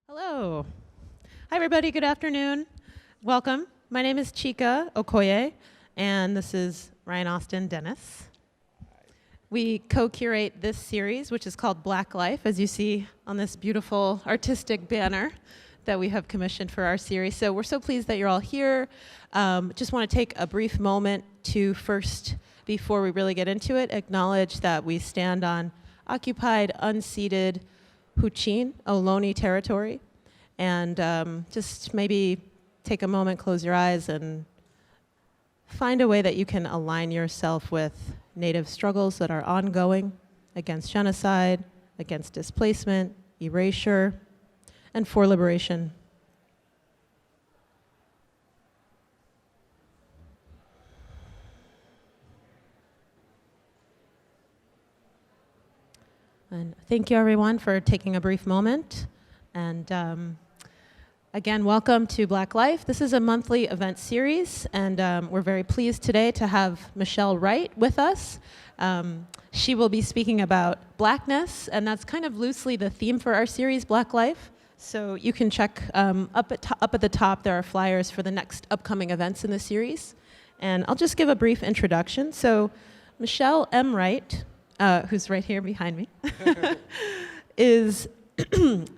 Hello. Hi, everybody. Good afternoon. Welcome. My name is Chika Okoye, and this is Ryan Austin Dennis. We co-curate this series, which is called Black Life, as you see on this beautiful artistic banner that we have commissioned for our series. So we're so pleased that you're all here. Just want to take a brief moment to first, before we really get into it, acknowledge that we stand on occupied, unceded Huichin, Ohlone territory, and just maybe take a moment, close your eyes, and find a way that you can align yourself with Native struggles that are ongoing against genocide, against displacement, erasure, and for liberation. And thank you, everyone, for taking a brief moment. And again, welcome to Black Life. This is a monthly event series, and we're very pleased today to have M Wright with us. She will be speaking about blackness, and that's kind of loosely the theme for our series, Black Life. So you can check up at the top, there are flyers for the next upcoming events in the series. And I'll just give a brief introduction. So M Wright, who's right here behind me, is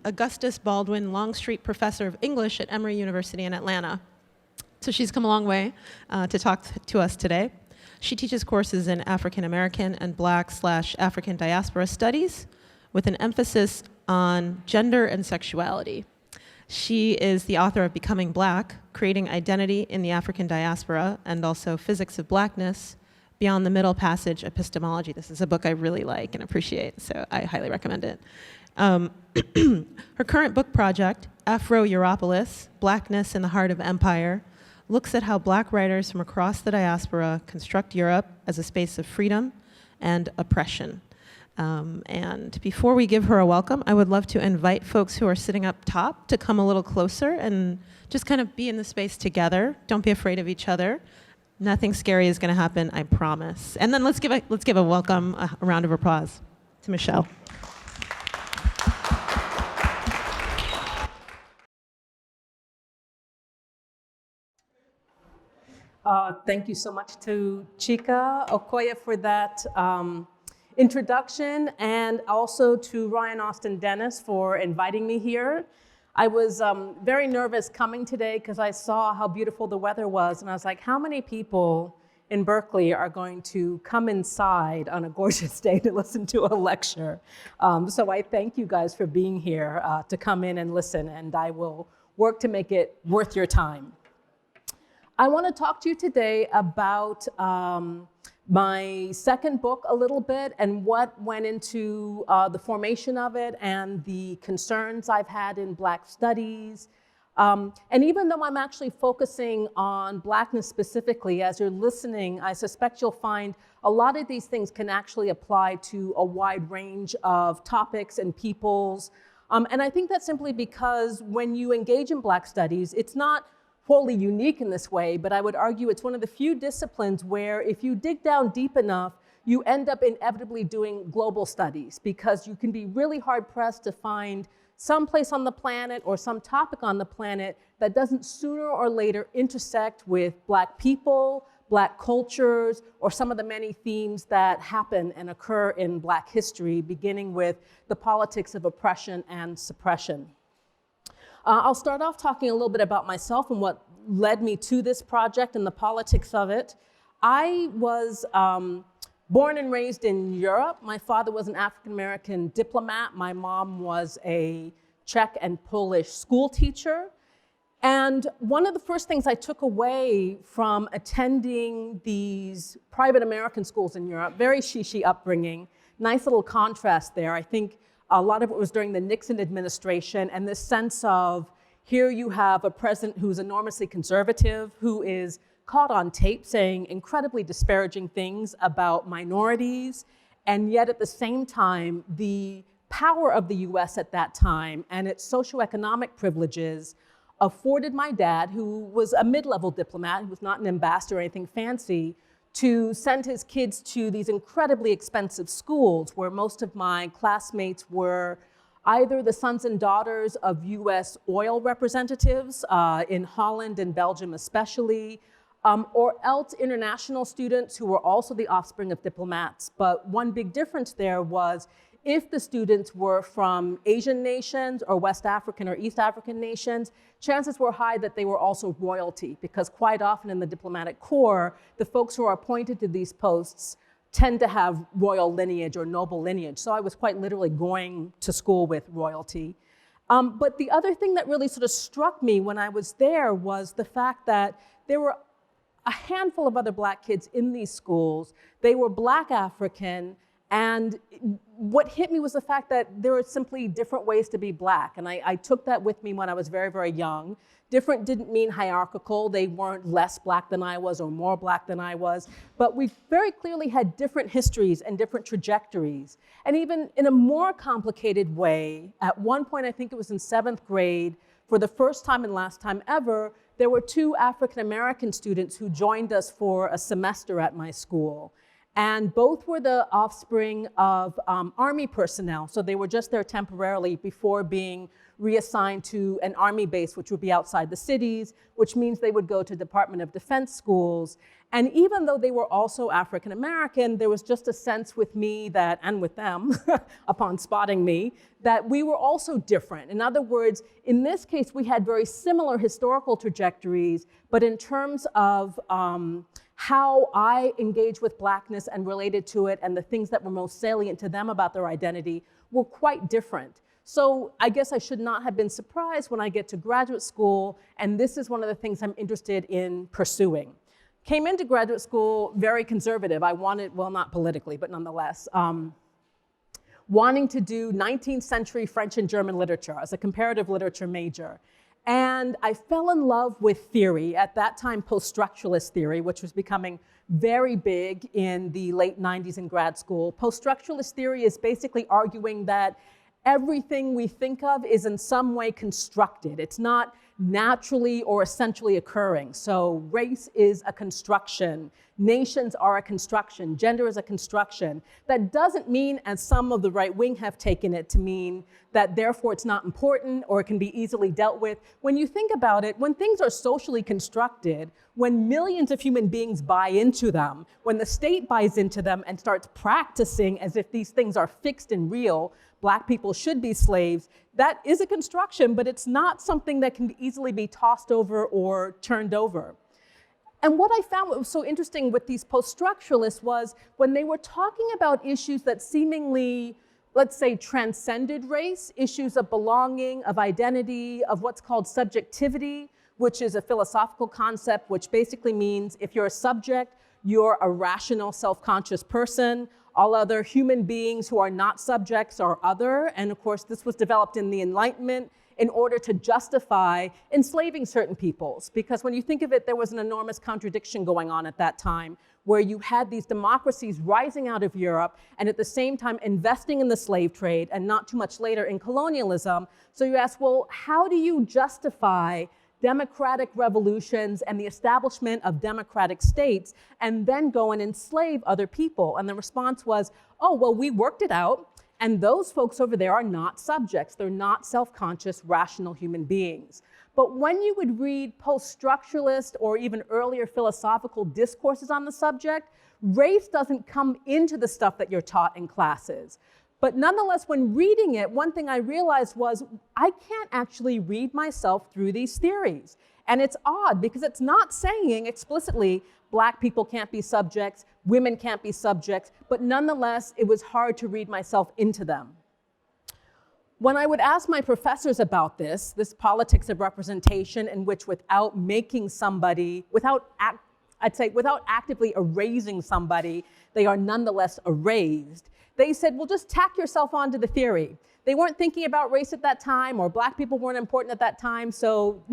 Augustus Baldwin Longstreet Professor of English at Emory University in Atlanta. So she's come a long way to talk to us today. She teaches courses in African American and Black/African diaspora studies with an emphasis on gender and sexuality. She is the author of Becoming Black, Creating Identity in the African Diaspora, and also Physics of Blackness, Beyond the Middle Passage Epistemology. This is a book I really like and appreciate, so I highly recommend it. Her current book project, Afro-Europolis, Blackness in the Heart of Empire, looks at how Black writers from across the diaspora construct Europe as a space of freedom and oppression. And before we give her a welcome, I would love to invite folks who are sitting up top to come a little closer and just kind of be in the space together. Don't be afraid of each other. Nothing scary is going to happen, I promise. And then let's give a welcome, a round of applause to Michelle. Thank you so much to Chika Okoye for that introduction, and also to Ryan Austin Dennis for inviting me here. I was very nervous coming today because I saw how beautiful the weather was, and I was like, how many people in Berkeley are going to come inside on a gorgeous day to listen to a lecture? So I thank you guys for being here to come in and listen, and I will work to make it worth your time. I want to talk to you today about my second book a little bit and what went into the formation of it and the concerns I've had in Black studies. And even though I'm actually focusing on Blackness specifically, as you're listening, I suspect you'll find a lot of these things can actually apply to a wide range of topics and peoples. And I think that's simply because when you engage in Black studies, it's not wholly unique in this way, but I would argue it's one of the few disciplines where if you dig down deep enough, you end up inevitably doing global studies, because you can be really hard pressed to find some place on the planet or some topic on the planet that doesn't sooner or later intersect with Black people, Black cultures, or some of the many themes that happen and occur in Black history, beginning with the politics of oppression and suppression. I'll start off talking a little bit about myself and what led me to this project and the politics of it. I was born and raised in Europe. My father was an African-American diplomat. My mom was a Czech and Polish school teacher. And one of the first things I took away from attending these private American schools in Europe, very shishi upbringing, nice little contrast there. I think a lot of it was during the Nixon administration, and this sense of here you have a president who's enormously conservative, who is caught on tape saying incredibly disparaging things about minorities, and yet at the same time, the power of the US at that time and its socioeconomic privileges afforded my dad, who was a mid-level diplomat, who was not an ambassador or anything fancy, to send his kids to these incredibly expensive schools where most of my classmates were either the sons and daughters of US oil representatives in Holland and Belgium especially, or else international students who were also the offspring of diplomats. But one big difference there was if the students were from Asian nations or West African or East African nations, chances were high that they were also royalty, because quite often in the diplomatic corps, the folks who are appointed to these posts tend to have royal lineage or noble lineage. So I was quite literally going to school with royalty. But the other thing that really sort of struck me when I was there was the fact that there were a handful of other Black kids in these schools. They were Black African, and what hit me was the fact that there are simply different ways to be Black. And I took that with me when I was very, very young. Different didn't mean hierarchical. They weren't less Black than I was or more Black than I was. But we very clearly had different histories and different trajectories. And even in a more complicated way, at one point, I think it was in 7th grade, for the first time and last time ever, there were 2 African American students who joined us for a semester at my school. And both were the offspring of Army personnel. So they were just there temporarily before being reassigned to an Army base, which would be outside the cities, which means they would go to Department of Defense schools. And even though they were also African American, there was just a sense with me that, and with them, upon spotting me, that we were also different. In other words, in this case, we had very similar historical trajectories, but in terms of how I engaged with Blackness and related to it and the things that were most salient to them about their identity were quite different. So I guess I should not have been surprised when I get to graduate school, and this is one of the things I'm interested in pursuing. Came into graduate school very conservative. I wanted, well, not politically, but nonetheless, wanting to do 19th century French and German literature as a comparative literature major. And I fell in love with theory, at that time post-structuralist theory, which was becoming very big in the late 90s in grad school. Post-structuralist theory is basically arguing that everything we think of is in some way constructed. It's not naturally or essentially occurring. So race is a construction. Nations are a construction. Gender is a construction. That doesn't mean, as some of the right wing have taken it to mean, that therefore it's not important or it can be easily dealt with. When you think about it, when things are socially constructed, when millions of human beings buy into them, when the state buys into them and starts practicing as if these things are fixed and real, Black people should be slaves, that is a construction, but it's not something that can easily be tossed over or turned over. And what I found was so interesting with these post-structuralists was when they were talking about issues that seemingly, let's say, transcended race, issues of belonging, of identity, of what's called subjectivity, which is a philosophical concept, which basically means if you're a subject, you're a rational, self-conscious person. All other human beings who are not subjects are other. And of course, this was developed in the Enlightenment in order to justify enslaving certain peoples. Because when you think of it, there was an enormous contradiction going on at that time, where you had these democracies rising out of Europe and at the same time investing in the slave trade, and not too much later in colonialism. So you ask, well, how do you justify democratic revolutions and the establishment of democratic states and then go and enslave other people? And the response was, oh, well, we worked it out, and those folks over there are not subjects. They're not self-conscious, rational human beings. But when you would read post-structuralist or even earlier philosophical discourses on the subject, race doesn't come into the stuff that you're taught in classes. But nonetheless, when reading it, one thing I realized was I can't actually read myself through these theories. And it's odd because it's not saying explicitly Black people can't be subjects, women can't be subjects, but nonetheless, it was hard to read myself into them. When I would ask my professors about this politics of representation in which without making somebody, without actively erasing somebody, they are nonetheless erased, they said, well, just tack yourself onto the theory. They weren't thinking about race at that time, or Black people weren't important at that time, so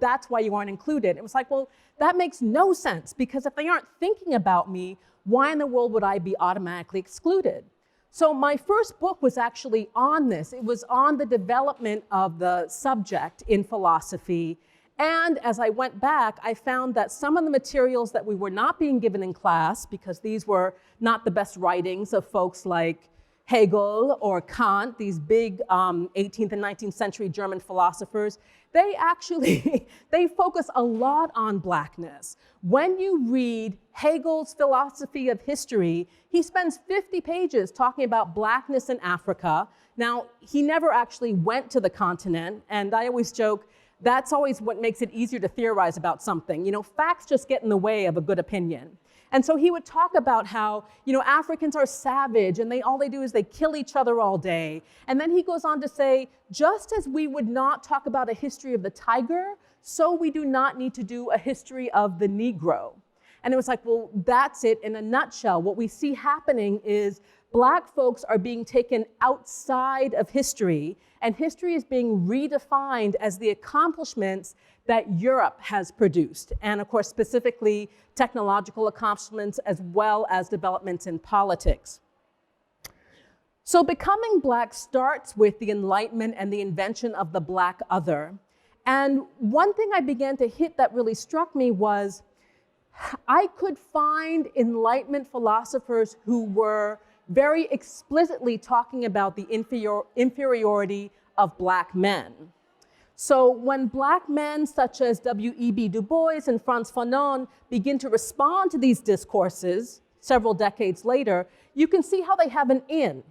that's why you aren't included. It was like, well, that makes no sense, because if they aren't thinking about me, why in the world would I be automatically excluded? So my first book was actually on this. It was on the development of the subject in philosophy. And as I went back, I found that some of the materials that we were not being given in class, because these were not the best writings of folks like Hegel or Kant, these big 18th and 19th century German philosophers, they actually, they focus a lot on Blackness. When you read Hegel's philosophy of history, he spends 50 pages talking about Blackness in Africa. Now, he never actually went to the continent, and I always joke, that's always what makes it easier to theorize about something. You know, facts just get in the way of a good opinion. And so he would talk about how, you know, Africans are savage and all they do is they kill each other all day. And then he goes on to say, just as we would not talk about a history of the tiger, so we do not need to do a history of the Negro. And it was like, well, that's it in a nutshell. What we see happening is Black folks are being taken outside of history, and history is being redefined as the accomplishments that Europe has produced, and of course, specifically technological accomplishments as well as developments in politics. So becoming Black starts with the Enlightenment and the invention of the Black other. And one thing I began to hit that really struck me was I could find Enlightenment philosophers who were very explicitly talking about the inferiority of Black men. So when Black men such as W.E.B. Du Bois and Frantz Fanon begin to respond to these discourses several decades later, you can see how they have an in.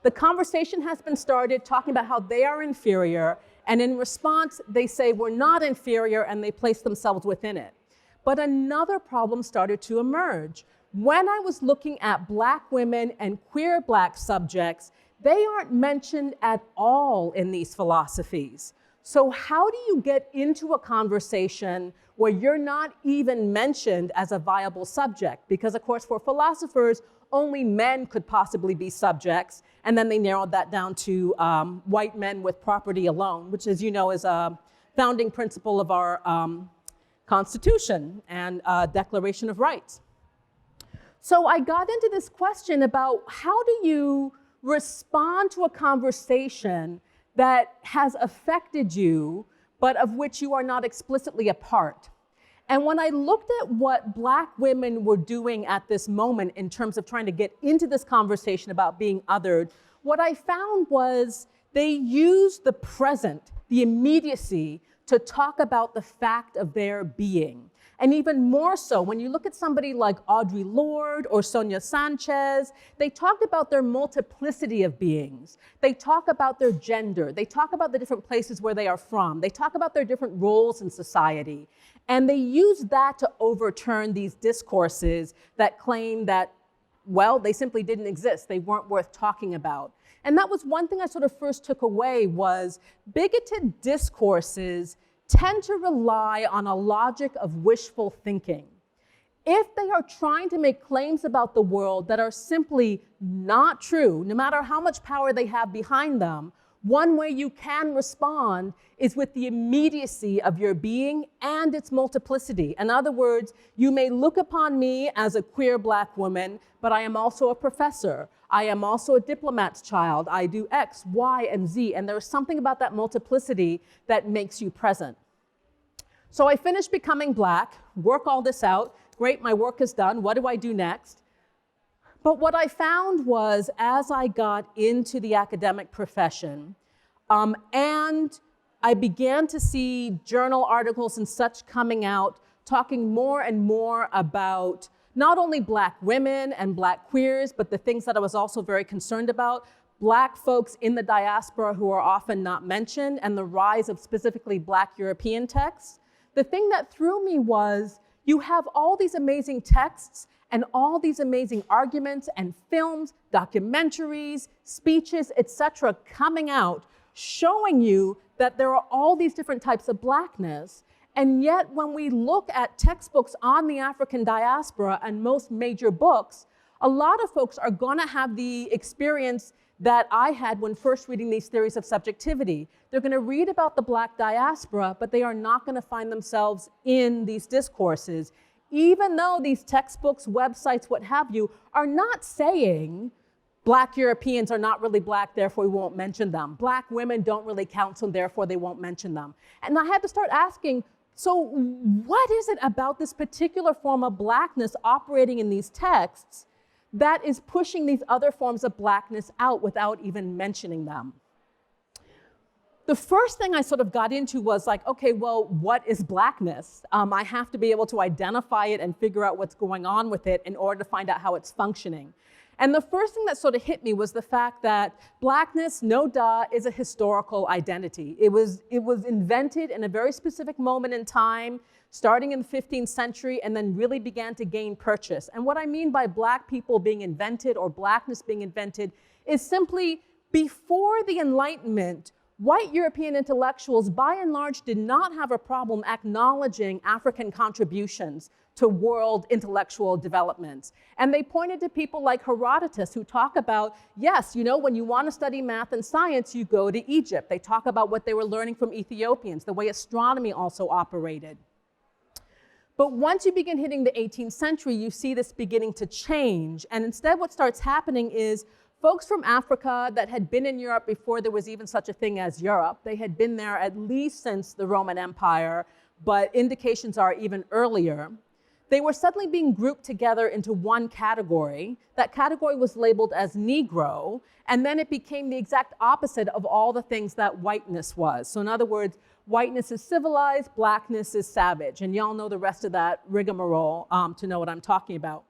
The conversation has been started talking about how they are inferior, and in response, they say we're not inferior, and they place themselves within it. But another problem started to emerge. When I was looking at Black women and queer Black subjects, they aren't mentioned at all in these philosophies. So how do you get into a conversation where you're not even mentioned as a viable subject? Because of course, for philosophers, only men could possibly be subjects, and then they narrowed that down to white men with property alone, which, as you know, is a founding principle of our Constitution and Declaration of Rights. So I got into this question about how do you respond to a conversation that has affected you, but of which you are not explicitly a part. And when I looked at what Black women were doing at this moment in terms of trying to get into this conversation about being othered, what I found was they used the present, the immediacy, to talk about the fact of their being. And even more so, when you look at somebody like Audre Lorde or Sonia Sanchez, they talk about their multiplicity of beings. They talk about their gender. They talk about the different places where they are from. They talk about their different roles in society. And they use that to overturn these discourses that claim that, well, they simply didn't exist. They weren't worth talking about. And that was one thing I sort of first took away was bigoted discourses tend to rely on a logic of wishful thinking. If they are trying to make claims about the world that are simply not true, no matter how much power they have behind them, one way you can respond is with the immediacy of your being and its multiplicity. In other words, you may look upon me as a queer Black woman, but I am also a professor. I am also a diplomat's child. I do X, Y, and Z, and there's something about that multiplicity that makes you present. So I finished becoming Black, work all this out. Great, my work is done. What do I do next? But what I found was, as I got into the academic profession, and I began to see journal articles and such coming out, talking more and more about not only Black women and Black queers, but the things that I was also very concerned about, Black folks in the diaspora who are often not mentioned, and the rise of specifically Black European texts. The thing that threw me was, you have all these amazing texts and all these amazing arguments and films, documentaries, speeches, etc., coming out, showing you that there are all these different types of Blackness. And yet, when we look at textbooks on the African diaspora and most major books, a lot of folks are going to have the experience that I had when first reading these theories of subjectivity. They're going to read about the Black diaspora, but they are not going to find themselves in these discourses, even though these textbooks, websites, what have you, are not saying Black Europeans are not really Black, therefore we won't mention them. Black women don't really count, so therefore they won't mention them. And I had to start asking, so what is it about this particular form of Blackness operating in these texts that is pushing these other forms of blackness out without even mentioning them. The first thing I sort of got into was like, okay, well, what is blackness? I have to be able to identify it and figure out what's going on with it in order to find out how it's functioning. And the first thing that sort of hit me was the fact that blackness, no duh, is a historical identity. It was invented in a very specific moment in time, starting in the 15th century, and then really began to gain purchase. And what I mean by black people being invented or blackness being invented is simply before the Enlightenment, white European intellectuals, by and large, did not have a problem acknowledging African contributions to world intellectual developments. And they pointed to people like Herodotus, who talk about, yes, you know, when you want to study math and science, you go to Egypt. They talk about what they were learning from Ethiopians, the way astronomy also operated. But once you begin hitting the 18th century, you see this beginning to change. And instead, what starts happening is folks from Africa that had been in Europe before there was even such a thing as Europe, they had been there at least since the Roman Empire, but indications are even earlier. They were suddenly being grouped together into one category. That category was labeled as Negro, and then it became the exact opposite of all the things that whiteness was. So in other words, whiteness is civilized, blackness is savage. And y'all know the rest of that rigmarole to know what I'm talking about.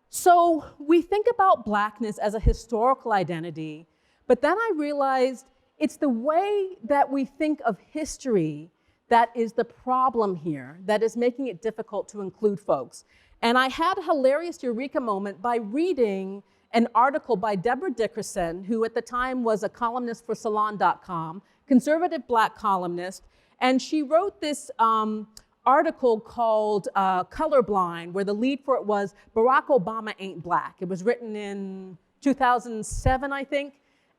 So we think about blackness as a historical identity, but then I realized it's the way that we think of history that is the problem here, that is making it difficult to include folks. And I had a hilarious eureka moment by reading an article by Deborah Dickerson, who at the time was a columnist for Salon.com, conservative black columnist, and she wrote this article called Colorblind, where the lead for it was Barack Obama Ain't Black. It was written in 2007, I think.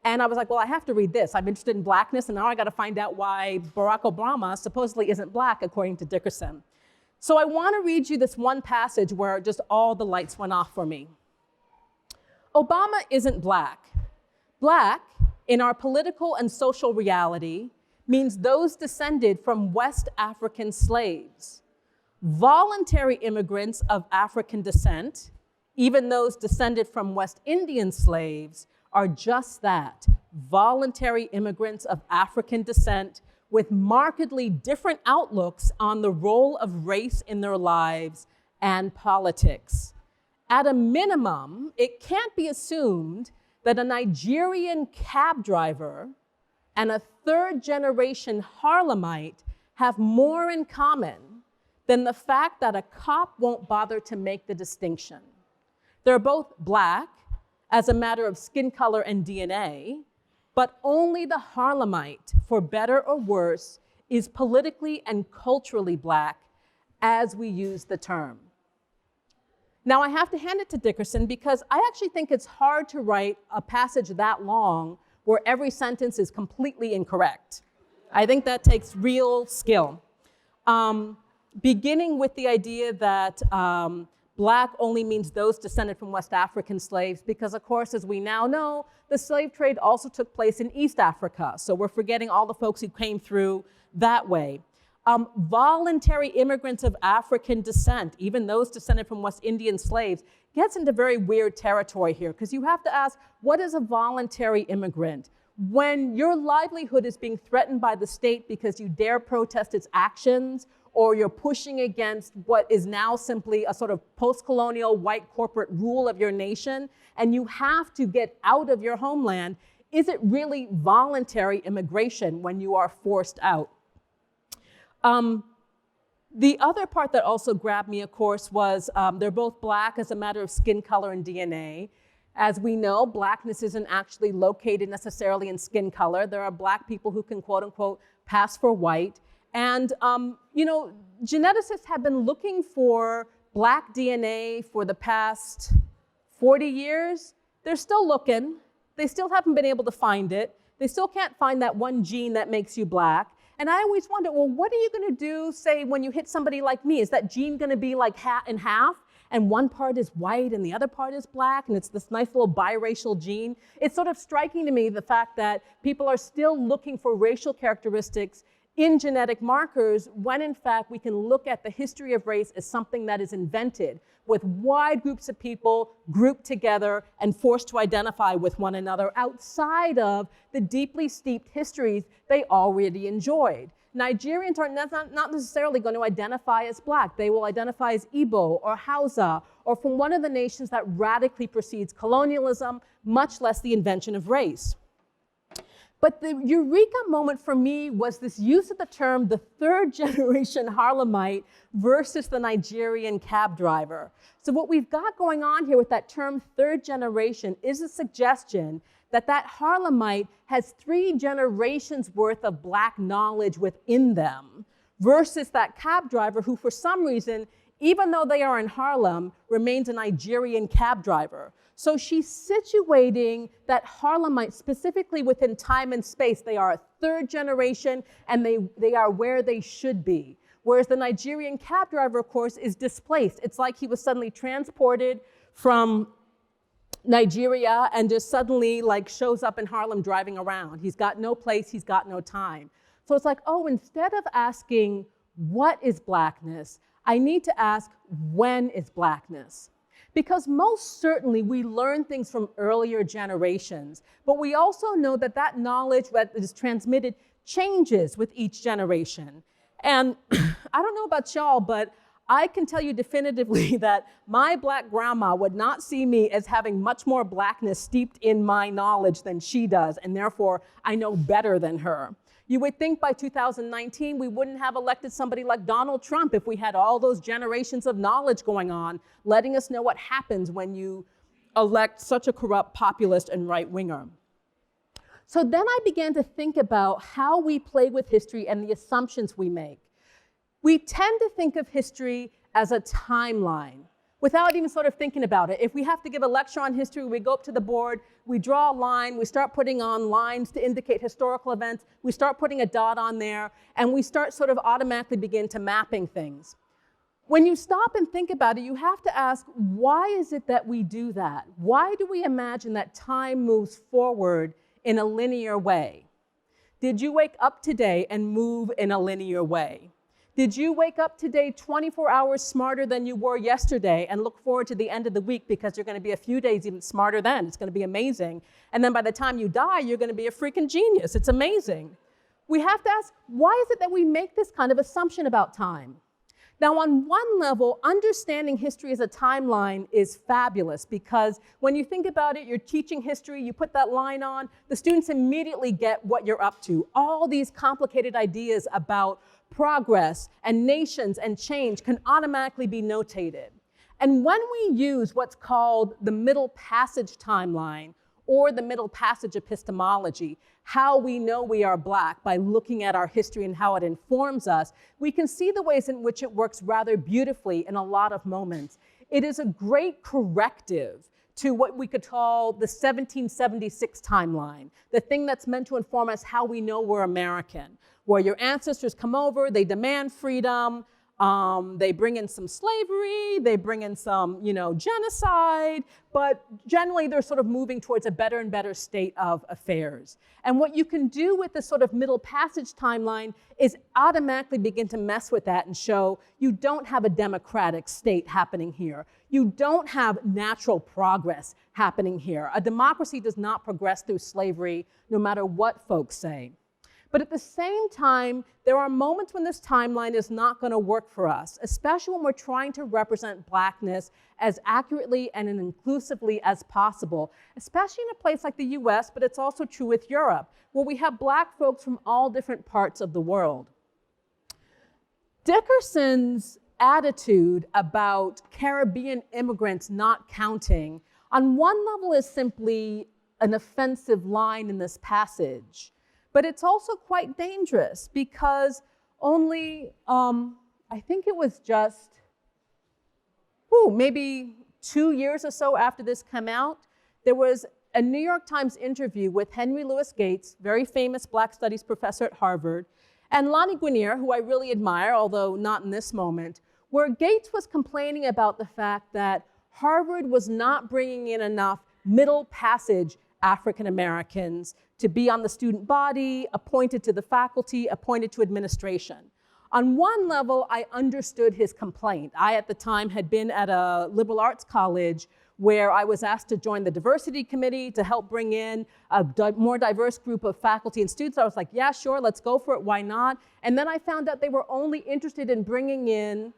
And I was like, well, I have to read this. I'm interested in blackness, and now I got to find out why Barack Obama supposedly isn't black, according to Dickerson. So I want to read you this one passage where just all the lights went off for me. Obama isn't black. Black, in our political and social reality, means those descended from West African slaves. Voluntary immigrants of African descent, even those descended from West Indian slaves, are just that, voluntary immigrants of African descent with markedly different outlooks on the role of race in their lives and politics. At a minimum, it can't be assumed that a Nigerian cab driver and a third-generation Harlemite have more in common than the fact that a cop won't bother to make the distinction. They're both black, as a matter of skin color and DNA, but only the Harlemite, for better or worse, is politically and culturally black as we use the term. Now, I have to hand it to Dickerson because I actually think it's hard to write a passage that long where every sentence is completely incorrect. I think that takes real skill. Beginning with the idea that black only means those descended from West African slaves, because of course, as we now know, the slave trade also took place in East Africa. So we're forgetting all the folks who came through that way. Voluntary immigrants of African descent, even those descended from West Indian slaves, gets into very weird territory here, because you have to ask, what is a voluntary immigrant? When your livelihood is being threatened by the state because you dare protest its actions, or you're pushing against what is now simply a sort of post-colonial white corporate rule of your nation, and you have to get out of your homeland, is it really voluntary immigration when you are forced out? The other part that also grabbed me, of course, was they're both black as a matter of skin color and DNA. As we know, blackness isn't actually located necessarily in skin color. There are black people who can, quote unquote, pass for white. And, you know, geneticists have been looking for black DNA for the past 40 years. They're still looking. They still haven't been able to find it. They still can't find that one gene that makes you black. And I always wonder, well, what are you going to do, say, when you hit somebody like me? Is that gene going to be like in half? And one part is white and the other part is black, and it's this nice little biracial gene? It's sort of striking to me, the fact that people are still looking for racial characteristics in genetic markers when in fact we can look at the history of race as something that is invented with wide groups of people grouped together and forced to identify with one another outside of the deeply steeped histories they already enjoyed. Nigerians are not necessarily going to identify as Black. They will identify as Igbo or Hausa or from one of the nations that radically precedes colonialism, much less the invention of race. But the eureka moment for me was this use of the term the third generation Harlemite versus the Nigerian cab driver. So what we've got going on here with that term third generation is a suggestion that that Harlemite has 3 generations worth of Black knowledge within them versus that cab driver who for some reason, even though they are in Harlem, remains a Nigerian cab driver. So she's situating that Harlemite specifically within time and space. They are a third generation and they are where they should be. Whereas the Nigerian cab driver, of course, is displaced. It's like he was suddenly transported from Nigeria and just suddenly like shows up in Harlem driving around. He's got no place, he's got no time. So it's like, oh, instead of asking what is Blackness, I need to ask when is Blackness? Because most certainly we learn things from earlier generations, but we also know that that knowledge that is transmitted changes with each generation. And I don't know about y'all, but I can tell you definitively that my Black grandma would not see me as having much more Blackness steeped in my knowledge than she does, and therefore I know better than her. You would think by 2019 we wouldn't have elected somebody like Donald Trump if we had all those generations of knowledge going on, letting us know what happens when you elect such a corrupt populist and right-winger. So then I began to think about how we play with history and the assumptions we make. We tend to think of history as a timeline without even sort of thinking about it. If we have to give a lecture on history, we go up to the board, we draw a line, we start putting on lines to indicate historical events, we start putting a dot on there, and we start sort of automatically begin to mapping things. When you stop and think about it, you have to ask, why is it that we do that? Why do we imagine that time moves forward in a linear way? Did you wake up today and move in a linear way? Did you wake up today 24 hours smarter than you were yesterday and look forward to the end of the week because you're going to be a few days even smarter then? It's going to be amazing. And then by the time you die, you're going to be a freaking genius. It's amazing. We have to ask, why is it that we make this kind of assumption about time? Now, on one level, understanding history as a timeline is fabulous because when you think about it, you're teaching history, you put that line on, the students immediately get what you're up to. All these complicated ideas about progress and nations and change can automatically be notated. And when we use what's called the Middle Passage timeline or the Middle Passage epistemology, how we know we are Black by looking at our history and how it informs us, we can see the ways in which it works rather beautifully in a lot of moments. It is a great corrective to what we could call the 1776 timeline, the thing that's meant to inform us how we know we're American, where your ancestors come over, they demand freedom, they bring in some slavery, they bring in some, genocide, but generally they're sort of moving towards a better and better state of affairs. And what you can do with this sort of Middle Passage timeline is automatically begin to mess with that and show you don't have a democratic state happening here. You don't have natural progress happening here. A democracy does not progress through slavery, no matter what folks say. But at the same time, there are moments when this timeline is not going to work for us, especially when we're trying to represent Blackness as accurately and as inclusively as possible, especially in a place like the US, but it's also true with Europe, where we have Black folks from all different parts of the world. Dickerson's attitude about Caribbean immigrants not counting, on one level is simply an offensive line in this passage. But it's also quite dangerous because only, I think it was just, maybe 2 years or so after this came out, there was a New York Times interview with Henry Louis Gates, very famous Black Studies professor at Harvard, and Lonnie Guinier, who I really admire, although not in this moment, where Gates was complaining about the fact that Harvard was not bringing in enough Middle Passage African Americans to be on the student body, appointed to the faculty, appointed to administration. On one level, I understood his complaint. I, at the time, had been at a liberal arts college where I was asked to join the diversity committee to help bring in a more diverse group of faculty and students. I was like, yeah, sure, let's go for it, why not? And then I found out they were only interested in bringing in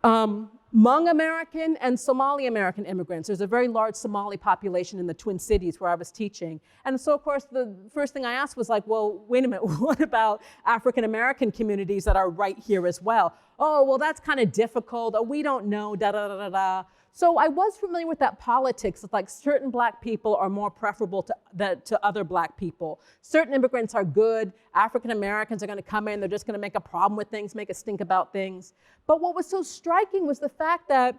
Hmong American and Somali American immigrants. There's a very large Somali population in the Twin Cities where I was teaching. And so, of course, the first thing I asked was like, well, wait a minute, what about African American communities that are right here as well? Oh, well, that's kind of difficult. Oh, we don't know, da da da da da. So I was familiar with that politics of like certain black people are more preferable to other black people. Certain immigrants are good. African Americans are going to come in, they're just going to make a problem with things, make a stink about things. But what was so striking was the fact that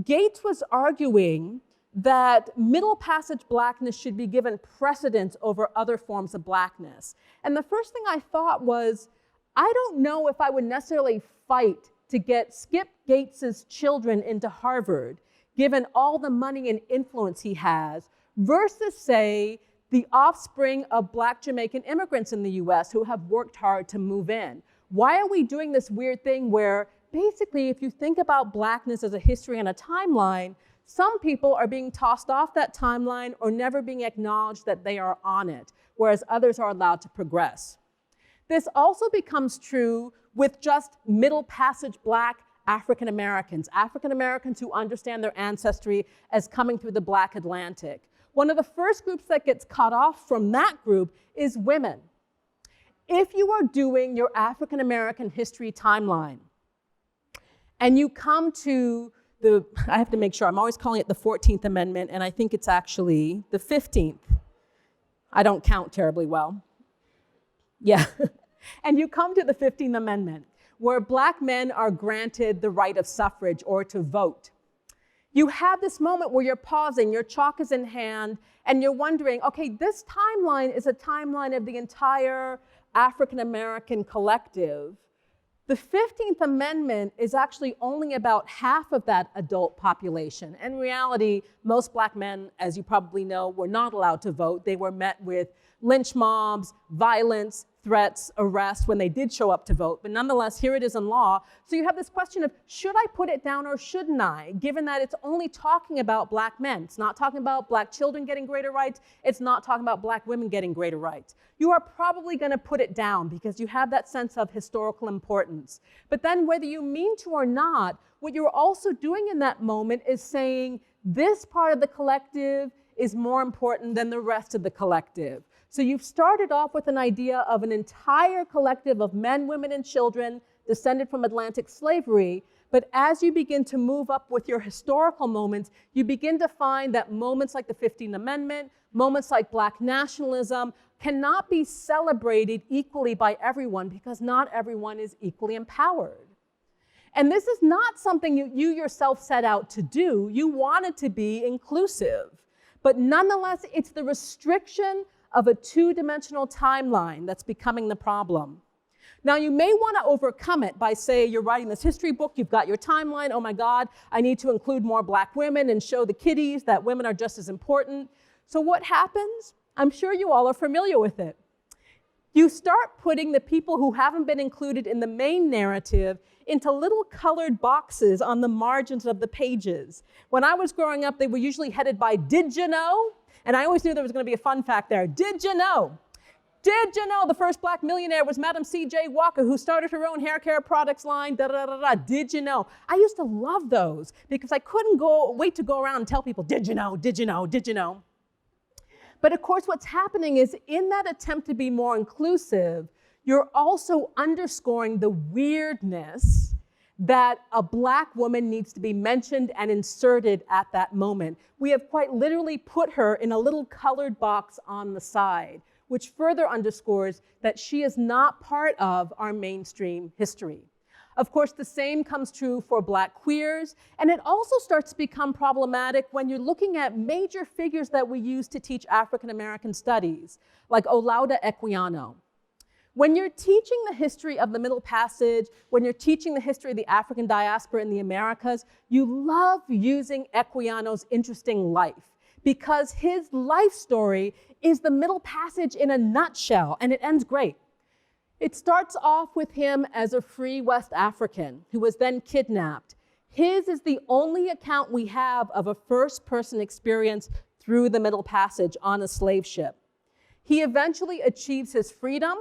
Gates was arguing that middle passage blackness should be given precedence over other forms of blackness. And the first thing I thought was, I don't know if I would necessarily fight to get Skip Gates's children into Harvard, given all the money and influence he has, versus, say, the offspring of black Jamaican immigrants in the US who have worked hard to move in. Why are we doing this weird thing where basically if you think about blackness as a history and a timeline, some people are being tossed off that timeline or never being acknowledged that they are on it, whereas others are allowed to progress. This also becomes true with just middle passage black African Americans who understand their ancestry as coming through the Black Atlantic. One of the first groups that gets cut off from that group is women. If you are doing your African American history timeline and you come to I have to make sure, I'm always calling it the 14th Amendment, and I think it's actually the 15th. I don't count terribly well. Yeah. And you come to the 15th Amendment, where black men are granted the right of suffrage or to vote. You have this moment where you're pausing, your chalk is in hand, and you're wondering, okay, this timeline is a timeline of the entire African American collective. The 15th Amendment is actually only about half of that adult population. In reality, most black men, as you probably know, were not allowed to vote. They were met with lynch mobs, violence, threats, arrest when they did show up to vote. But nonetheless, here it is in law. So you have this question of, should I put it down or shouldn't I, given that it's only talking about black men. It's not talking about black children getting greater rights. It's not talking about black women getting greater rights. You are probably going to put it down because you have that sense of historical importance. But then whether you mean to or not, what you're also doing in that moment is saying this part of the collective is more important than the rest of the collective. So you've started off with an idea of an entire collective of men, women, and children descended from Atlantic slavery. But as you begin to move up with your historical moments, you begin to find that moments like the 15th Amendment, moments like black nationalism, cannot be celebrated equally by everyone because not everyone is equally empowered. And this is not something you yourself set out to do. You wanted to be inclusive. But nonetheless, it's the restriction of a two-dimensional timeline that's becoming the problem. Now, you may want to overcome it by, say, you're writing this history book, you've got your timeline, oh my God, I need to include more black women and show the kiddies that women are just as important. So what happens? I'm sure you all are familiar with it. You start putting the people who haven't been included in the main narrative into little colored boxes on the margins of the pages. When I was growing up, they were usually headed by, did you know? And I always knew there was going to be a fun fact there. Did you know? Did you know the first black millionaire was Madam C.J. Walker, who started her own hair care products line, da da da da. Did you know? I used to love those because I couldn't wait to go around and tell people, did you know, did you know, did you know? But of course, what's happening is in that attempt to be more inclusive, you're also underscoring the weirdness that a black woman needs to be mentioned and inserted at that moment. We have quite literally put her in a little colored box on the side, which further underscores that she is not part of our mainstream history. Of course, the same comes true for black queers, and it also starts to become problematic when you're looking at major figures that we use to teach African American studies, like Olaudah Equiano. When you're teaching the history of the Middle Passage, when you're teaching the history of the African diaspora in the Americas, you love using Equiano's interesting life because his life story is the Middle Passage in a nutshell, and it ends great. It starts off with him as a free West African who was then kidnapped. His is the only account we have of a first-person experience through the Middle Passage on a slave ship. He eventually achieves his freedom,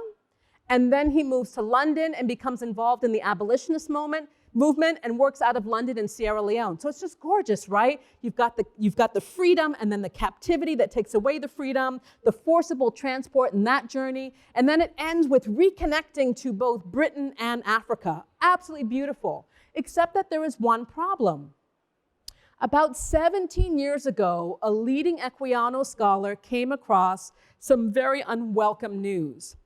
and then he moves to London and becomes involved in the abolitionist movement and works out of London and Sierra Leone. So it's just gorgeous, right? You've got the freedom and then the captivity that takes away the freedom, the forcible transport in that journey, and then it ends with reconnecting to both Britain and Africa. Absolutely beautiful, except that there is one problem. About 17 years ago, a leading Equiano scholar came across some very unwelcome news.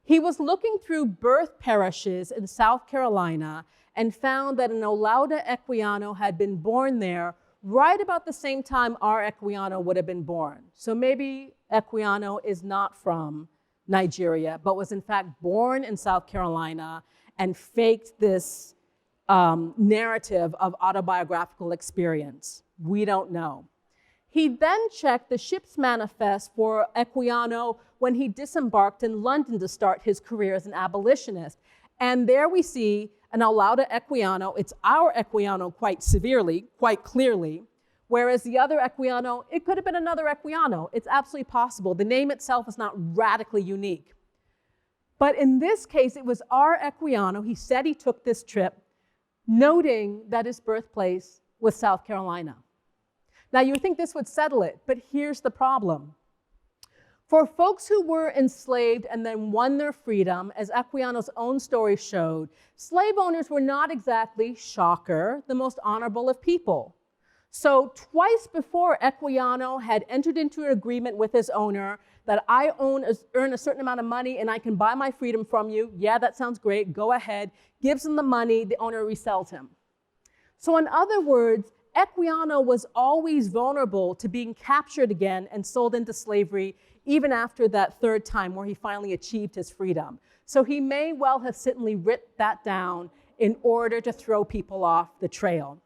He was looking through birth parishes in South Carolina and found that an Olaudah Equiano had been born there right about the same time our Equiano would have been born. So maybe Equiano is not from Nigeria, but was in fact born in South Carolina and faked this narrative of autobiographical experience. We don't know. He then checked the ship's manifest for Equiano when he disembarked in London to start his career as an abolitionist. And there we see an Olaudah Equiano. It's our Equiano quite clearly, whereas the other Equiano, it could have been another Equiano. It's absolutely possible. The name itself is not radically unique. But in this case, it was our Equiano. He said he took this trip, noting that his birthplace was South Carolina. Now, you would think this would settle it, but here's the problem. For folks who were enslaved and then won their freedom, as Equiano's own story showed, slave owners were not exactly, shocker, the most honorable of people. So twice before, Equiano had entered into an agreement with his owner that I earn a certain amount of money and I can buy my freedom from you. Yeah, that sounds great. Go ahead. Gives him the money. The owner resells him. So in other words, Equiano was always vulnerable to being captured again and sold into slavery, even after that third time where he finally achieved his freedom. So he may well have certainly written that down in order to throw people off the trail.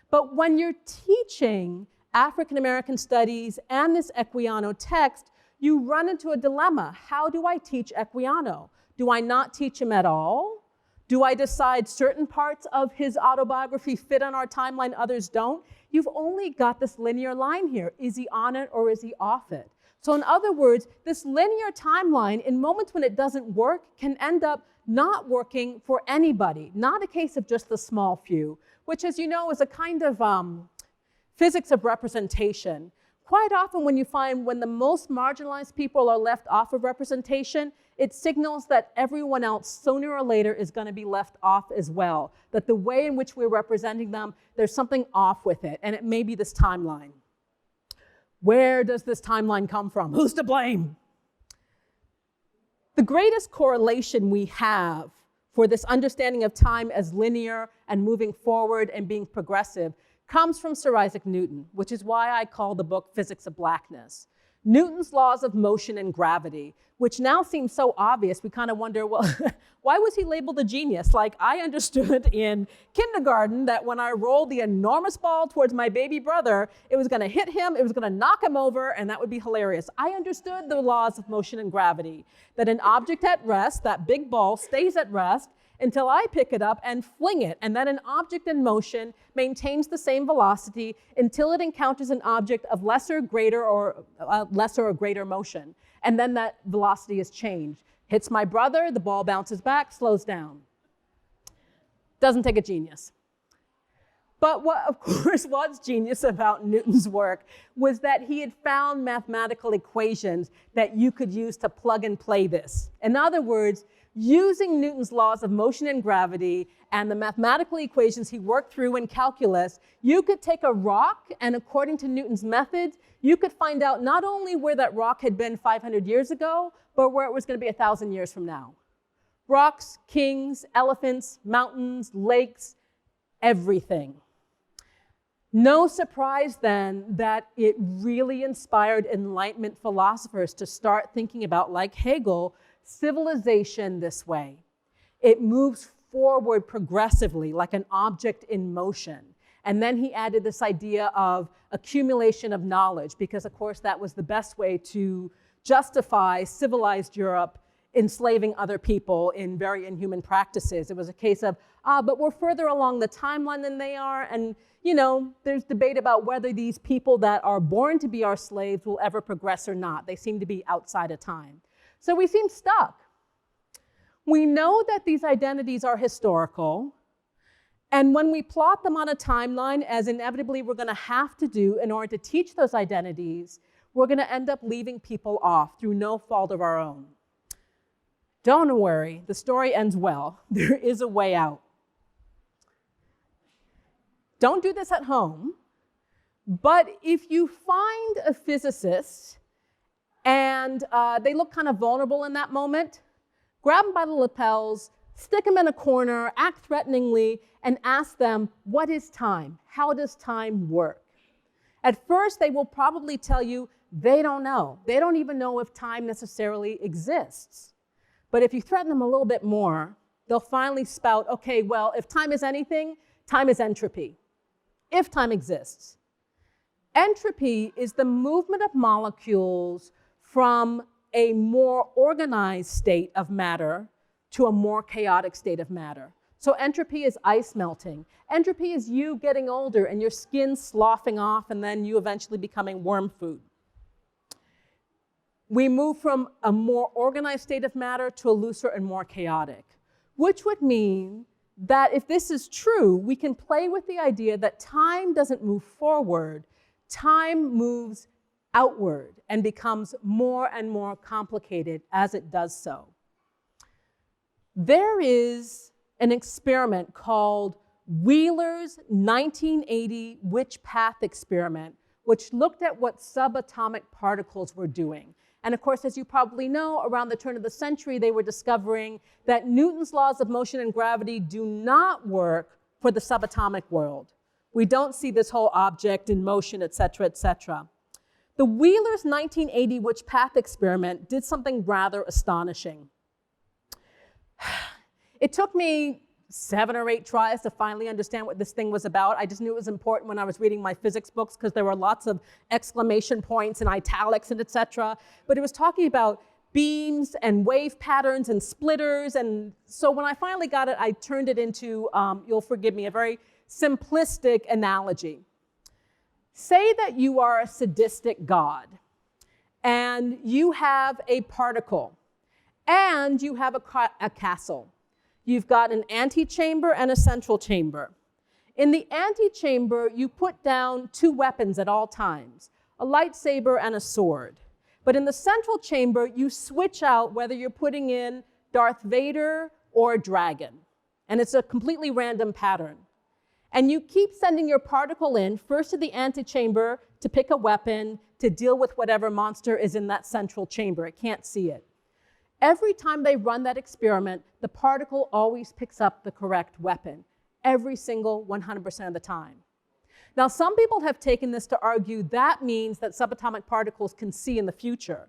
But when you're teaching African American studies and this Equiano text, you run into a dilemma. How do I teach Equiano? Do I not teach him at all? Do I decide certain parts of his autobiography fit on our timeline, others don't? You've only got this linear line here. Is he on it or is he off it? So in other words, this linear timeline, in moments when it doesn't work, can end up not working for anybody, not a case of just the small few, which, as you know, is a kind of physics of representation. Quite often when the most marginalized people are left off of representation, it signals that everyone else sooner or later is going to be left off as well, that the way in which we're representing them, there's something off with it, and it may be this timeline. Where does this timeline come from? Who's to blame? The greatest correlation we have for this understanding of time as linear and moving forward and being progressive comes from Sir Isaac Newton, which is why I call the book Physics of Blackness. Newton's laws of motion and gravity, which now seems so obvious, we kind of wonder, well, why was he labeled a genius? Like, I understood in kindergarten that when I rolled the enormous ball towards my baby brother, it was going to hit him, it was going to knock him over, and that would be hilarious. I understood the laws of motion and gravity, that an object at rest, that big ball, stays at rest until I pick it up and fling it, and then an object in motion maintains the same velocity until it encounters an object of lesser or greater motion, and then that velocity is changed. Hits my brother, the ball bounces back, slows down. Doesn't take a genius. But what, of course, was genius about Newton's work was that he had found mathematical equations that you could use to plug and play this. In other words, using Newton's laws of motion and gravity and the mathematical equations he worked through in calculus, you could take a rock, and according to Newton's methods, you could find out not only where that rock had been 500 years ago, but where it was going to be 1,000 years from now. Rocks, kings, elephants, mountains, lakes, everything. No surprise then that it really inspired Enlightenment philosophers to start thinking about, like Hegel, civilization this way. It moves forward progressively like an object in motion. And then he added this idea of accumulation of knowledge, because of course that was the best way to justify civilized Europe enslaving other people in very inhuman practices. It was a case of, but we're further along the timeline than they are, and you know, there's debate about whether these people that are born to be our slaves will ever progress or not. They seem to be outside of time. So we seem stuck. We know that these identities are historical, and when we plot them on a timeline, as inevitably we're going to have to do in order to teach those identities, we're going to end up leaving people off through no fault of our own. Don't worry, the story ends well. There is a way out. Don't do this at home, but if you find a physicist and they look kind of vulnerable in that moment, grab them by the lapels, stick them in a corner, act threateningly, and ask them, what is time? How does time work? At first, they will probably tell you they don't know. They don't even know if time necessarily exists. But if you threaten them a little bit more, they'll finally spout, okay, well, if time is anything, time is entropy, if time exists. Entropy is the movement of molecules from a more organized state of matter to a more chaotic state of matter. So entropy is ice melting. Entropy is you getting older and your skin sloughing off and then you eventually becoming worm food. We move from a more organized state of matter to a looser and more chaotic, which would mean that if this is true, we can play with the idea that time doesn't move forward, time moves outward and becomes more and more complicated as it does so. There is an experiment called Wheeler's 1980 Which Path experiment, which looked at what subatomic particles were doing. And of course, as you probably know, around the turn of the century, they were discovering that Newton's laws of motion and gravity do not work for the subatomic world. We don't see this whole object in motion, et cetera, et cetera. The Wheeler's 1980 Which Path experiment did something rather astonishing. It took me 7 or 8 tries to finally understand what this thing was about. I just knew it was important when I was reading my physics books because there were lots of exclamation points and italics and et cetera. But it was talking about beams and wave patterns and splitters. And so when I finally got it, I turned it into, you'll forgive me, a very simplistic analogy. Say that you are a sadistic god and you have a particle and you have a castle. You've got an antechamber and a central chamber. In the antechamber, you put down 2 weapons at all times, a lightsaber and a sword. But in the central chamber, you switch out whether you're putting in Darth Vader or a dragon. And it's a completely random pattern. And you keep sending your particle in, first to the antechamber to pick a weapon, to deal with whatever monster is in that central chamber. It can't see it. Every time they run that experiment, the particle always picks up the correct weapon, every single 100% of the time. Now, some people have taken this to argue that means that subatomic particles can see in the future.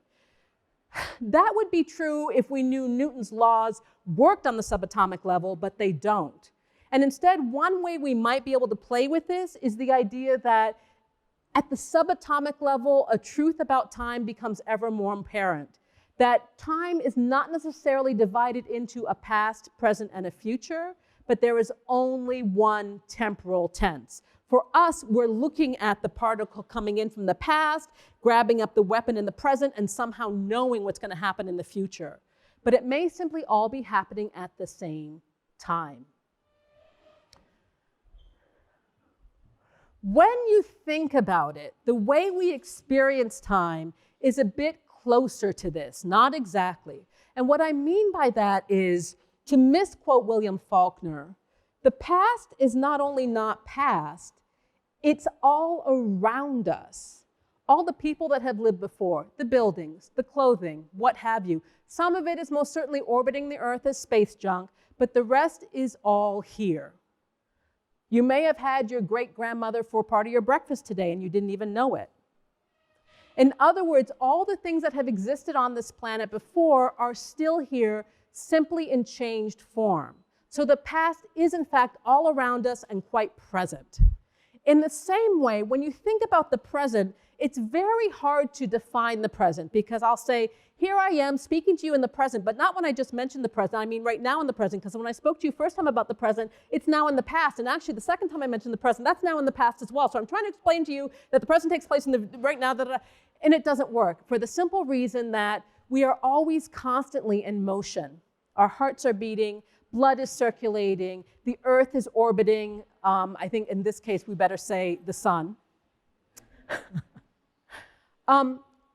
That would be true if we knew Newton's laws worked on the subatomic level, but they don't. And instead, one way we might be able to play with this is the idea that at the subatomic level, a truth about time becomes ever more apparent. That time is not necessarily divided into a past, present, and a future, but there is only one temporal tense. For us, we're looking at the particle coming in from the past, grabbing up the weapon in the present, and somehow knowing what's going to happen in the future. But it may simply all be happening at the same time. When you think about it, the way we experience time is a bit closer to this, not exactly. And what I mean by that is, to misquote William Faulkner, the past is not only not past, it's all around us. All the people that have lived before, the buildings, the clothing, what have you. Some of it is most certainly orbiting the Earth as space junk, but the rest is all here. You may have had your great-grandmother for part of your breakfast today and you didn't even know it. In other words, all the things that have existed on this planet before are still here, simply in changed form. So the past is, in fact, all around us and quite present. In the same way, when you think about the present, it's very hard to define the present, because I'll say, here I am speaking to you in the present, but not when I just mentioned the present. I mean right now in the present, because when I spoke to you first time about the present, it's now in the past. And actually, the second time I mentioned the present, that's now in the past as well. So I'm trying to explain to you that the present takes place in the right now, and it doesn't work, for the simple reason that we are always constantly in motion. Our hearts are beating, blood is circulating, the earth is orbiting. I think in this case, we better say the sun.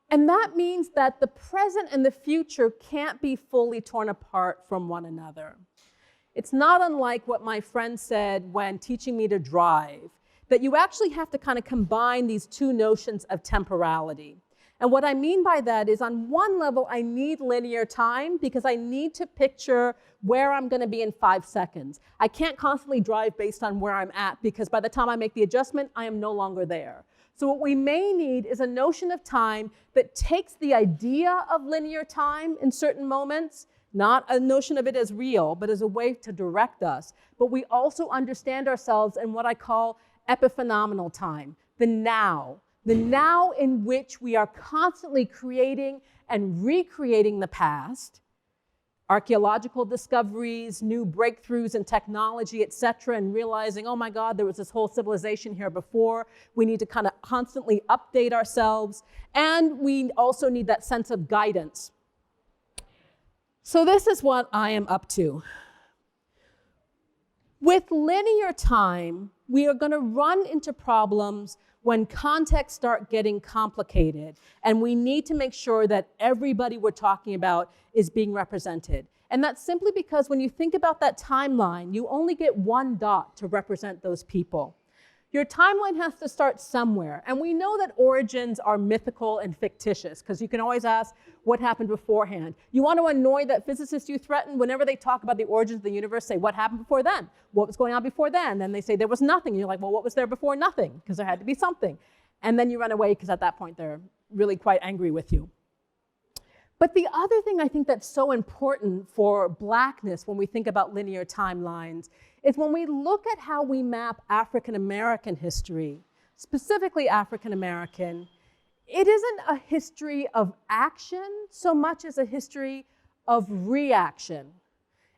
And that means that the present and the future can't be fully torn apart from one another. It's not unlike what my friend said when teaching me to drive, that you actually have to kind of combine these two notions of temporality. And what I mean by that is, on one level, I need linear time because I need to picture where I'm going to be in 5 seconds. I can't constantly drive based on where I'm at, because by the time I make the adjustment, I am no longer there. So what we may need is a notion of time that takes the idea of linear time in certain moments, not a notion of it as real, but as a way to direct us. But we also understand ourselves in what I call epiphenomenal time, the now in which we are constantly creating and recreating the past, archaeological discoveries, new breakthroughs in technology, etc., and realizing, oh my God, there was this whole civilization here before. We need to kind of constantly update ourselves, and we also need that sense of guidance. So this is what I am up to. With linear time, we are going to run into problems when contexts start getting complicated, and we need to make sure that everybody we're talking about is being represented. And that's simply because when you think about that timeline, you only get one dot to represent those people. Your timeline has to start somewhere, and we know that origins are mythical and fictitious, because you can always ask what happened beforehand. You want to annoy that physicist you threaten, whenever they talk about the origins of the universe, say, what happened before then? What was going on before then? Then they say there was nothing. And you're like, well, what was there before nothing? Because there had to be something. And then you run away, because at that point they're really quite angry with you. But the other thing I think that's so important for Blackness when we think about linear timelines is when we look at how we map African American history, specifically African American, it isn't a history of action so much as a history of reaction.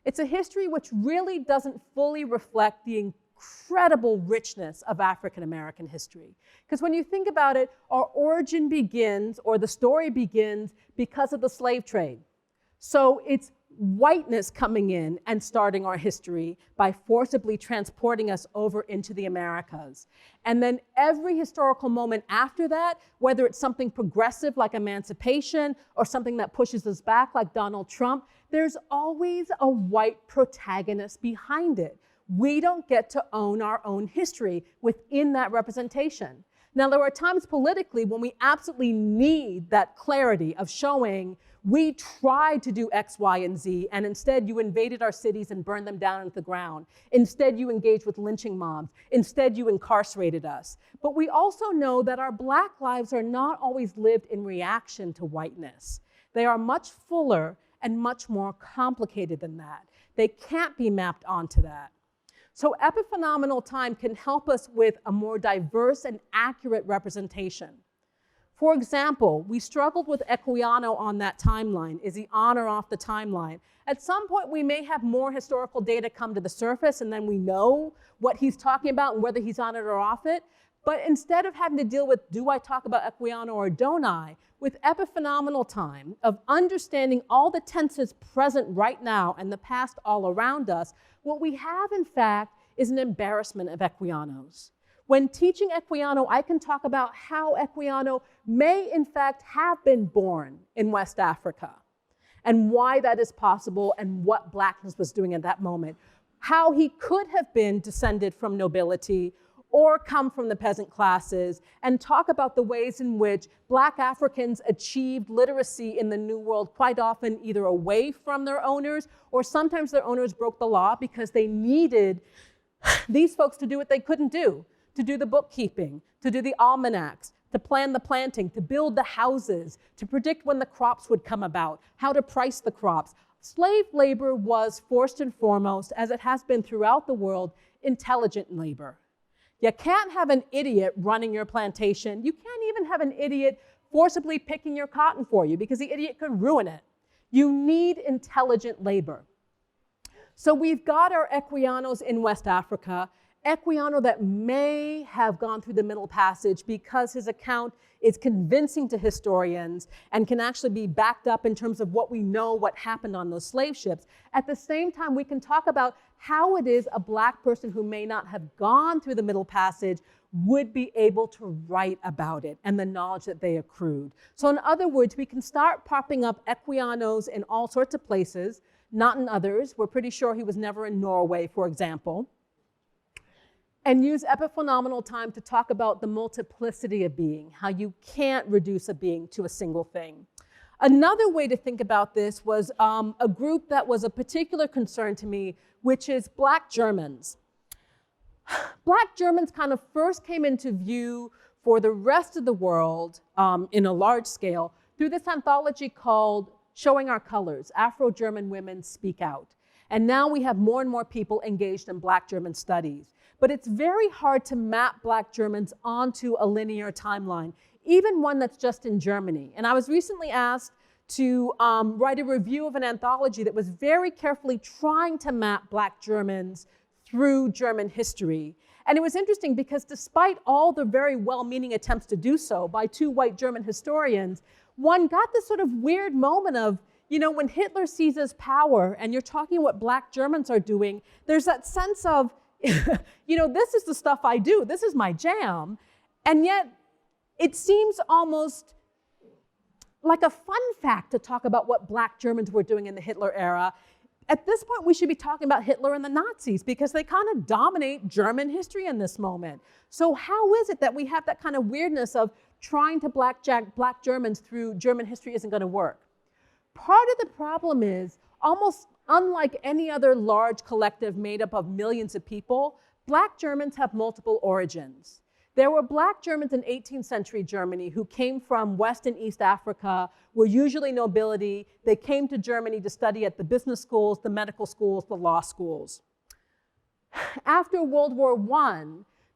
It's a history which really doesn't fully reflect the incredible richness of African American history. Because when you think about it, our origin begins, or the story begins, because of the slave trade. So it's whiteness coming in and starting our history by forcibly transporting us over into the Americas. And then every historical moment after that, whether it's something progressive like emancipation or something that pushes us back like Donald Trump, there's always a white protagonist behind it. We don't get to own our own history within that representation. Now, there are times politically when we absolutely need that clarity of showing we tried to do X, Y, and Z, and instead you invaded our cities and burned them down into the ground. Instead, you engaged with lynching mobs. Instead, you incarcerated us. But we also know that our Black lives are not always lived in reaction to whiteness. They are much fuller and much more complicated than that. They can't be mapped onto that. So epiphenomenal time can help us with a more diverse and accurate representation. For example, we struggled with Equiano on that timeline. Is he on or off the timeline? At some point, we may have more historical data come to the surface, and then we know what he's talking about and whether he's on it or off it. But instead of having to deal with, do I talk about Equiano or don't I, with epiphenomenal time of understanding all the tenses present right now and the past all around us, what we have, in fact, is an embarrassment of Equianos. When teaching Equiano, I can talk about how Equiano may, in fact, have been born in West Africa, and why that is possible and what Blackness was doing at that moment. How he could have been descended from nobility or come from the peasant classes, and talk about the ways in which Black Africans achieved literacy in the New World quite often either away from their owners, or sometimes their owners broke the law because they needed these folks to do what they couldn't do, to do the bookkeeping, to do the almanacs, to plan the planting, to build the houses, to predict when the crops would come about, how to price the crops. Slave labor was, first and foremost, as it has been throughout the world, intelligent labor. You can't have an idiot running your plantation. You can't even have an idiot forcibly picking your cotton for you because the idiot could ruin it. You need intelligent labor. So we've got our Equianos in West Africa, Equiano that may have gone through the Middle Passage because his account is convincing to historians and can actually be backed up in terms of what we know what happened on those slave ships. At the same time, we can talk about how it is a black person who may not have gone through the Middle Passage would be able to write about it and the knowledge that they accrued. So in other words, we can start popping up Equianos in all sorts of places, not in others. We're pretty sure he was never in Norway, for example. And use epiphenomenal time to talk about the multiplicity of being, how you can't reduce a being to a single thing. Another way to think about this was a group that was a particular concern to me, which is Black Germans. Black Germans kind of first came into view for the rest of the world in a large scale through this anthology called Showing Our Colors, Afro-German Women Speak Out. And now we have more and more people engaged in Black German studies. But it's very hard to map Black Germans onto a linear timeline, even one that's just in Germany. And I was recently asked to write a review of an anthology that was very carefully trying to map Black Germans through German history. And it was interesting because despite all the very well-meaning attempts to do so by two white German historians, one got this sort of weird moment of, you know, when Hitler seizes power and you're talking what Black Germans are doing, there's that sense of, you know, this is the stuff I do, this is my jam. And yet it seems almost like a fun fact to talk about what Black Germans were doing in the Hitler era. At this point, we should be talking about Hitler and the Nazis because they kind of dominate German history in this moment. So how is it that we have that kind of weirdness of trying to blackjack Black Germans through German history isn't going to work? Part of the problem is, almost unlike any other large collective made up of millions of people, Black Germans have multiple origins. There were Black Germans in 18th century Germany who came from West and East Africa, were usually nobility. They came to Germany to study at the business schools, the medical schools, the law schools. After World War I,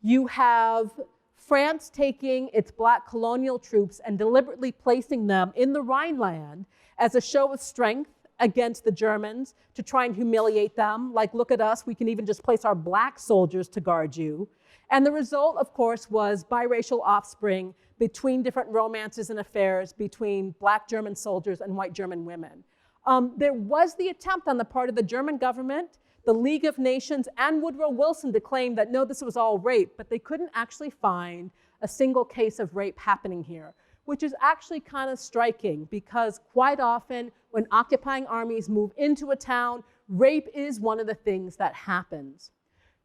you have France taking its Black colonial troops and deliberately placing them in the Rhineland as a show of strength against the Germans to try and humiliate them. Like, look at us, we can even just place our Black soldiers to guard you. And the result, of course, was biracial offspring between different romances and affairs between Black German soldiers and white German women. There was the attempt on the part of the German government, the League of Nations, and Woodrow Wilson to claim that, no, this was all rape, but they couldn't actually find a single case of rape happening here, which is actually kind of striking because quite often when occupying armies move into a town, rape is one of the things that happens.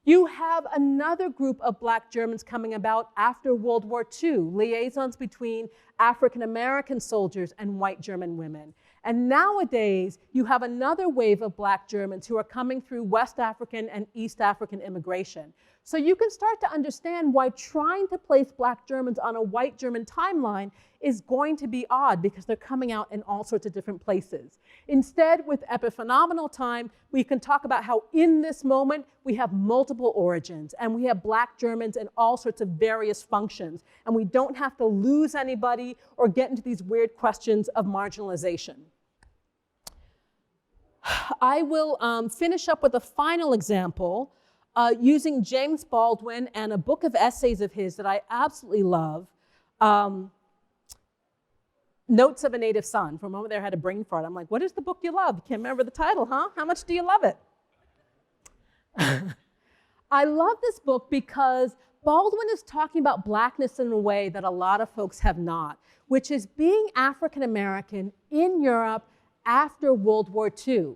You have another group of Black Germans coming about after World War II, liaisons between African American soldiers and white German women. And nowadays, you have another wave of Black Germans who are coming through West African and East African immigration. So you can start to understand why trying to place Black Germans on a white German timeline is going to be odd because they're coming out in all sorts of different places. Instead, with epiphenomenal time, we can talk about how in this moment, we have multiple origins and we have Black Germans in all sorts of various functions. And we don't have to lose anybody or get into these weird questions of marginalization. I will finish up with a final example using James Baldwin and a book of essays of his that I absolutely love, Notes of a Native Son. For a moment there, I had a brain fart. I'm like, what is the book you love? Can't remember the title, huh? How much do you love it? I love this book because Baldwin is talking about Blackness in a way that a lot of folks have not, which is being African American in Europe after World War II.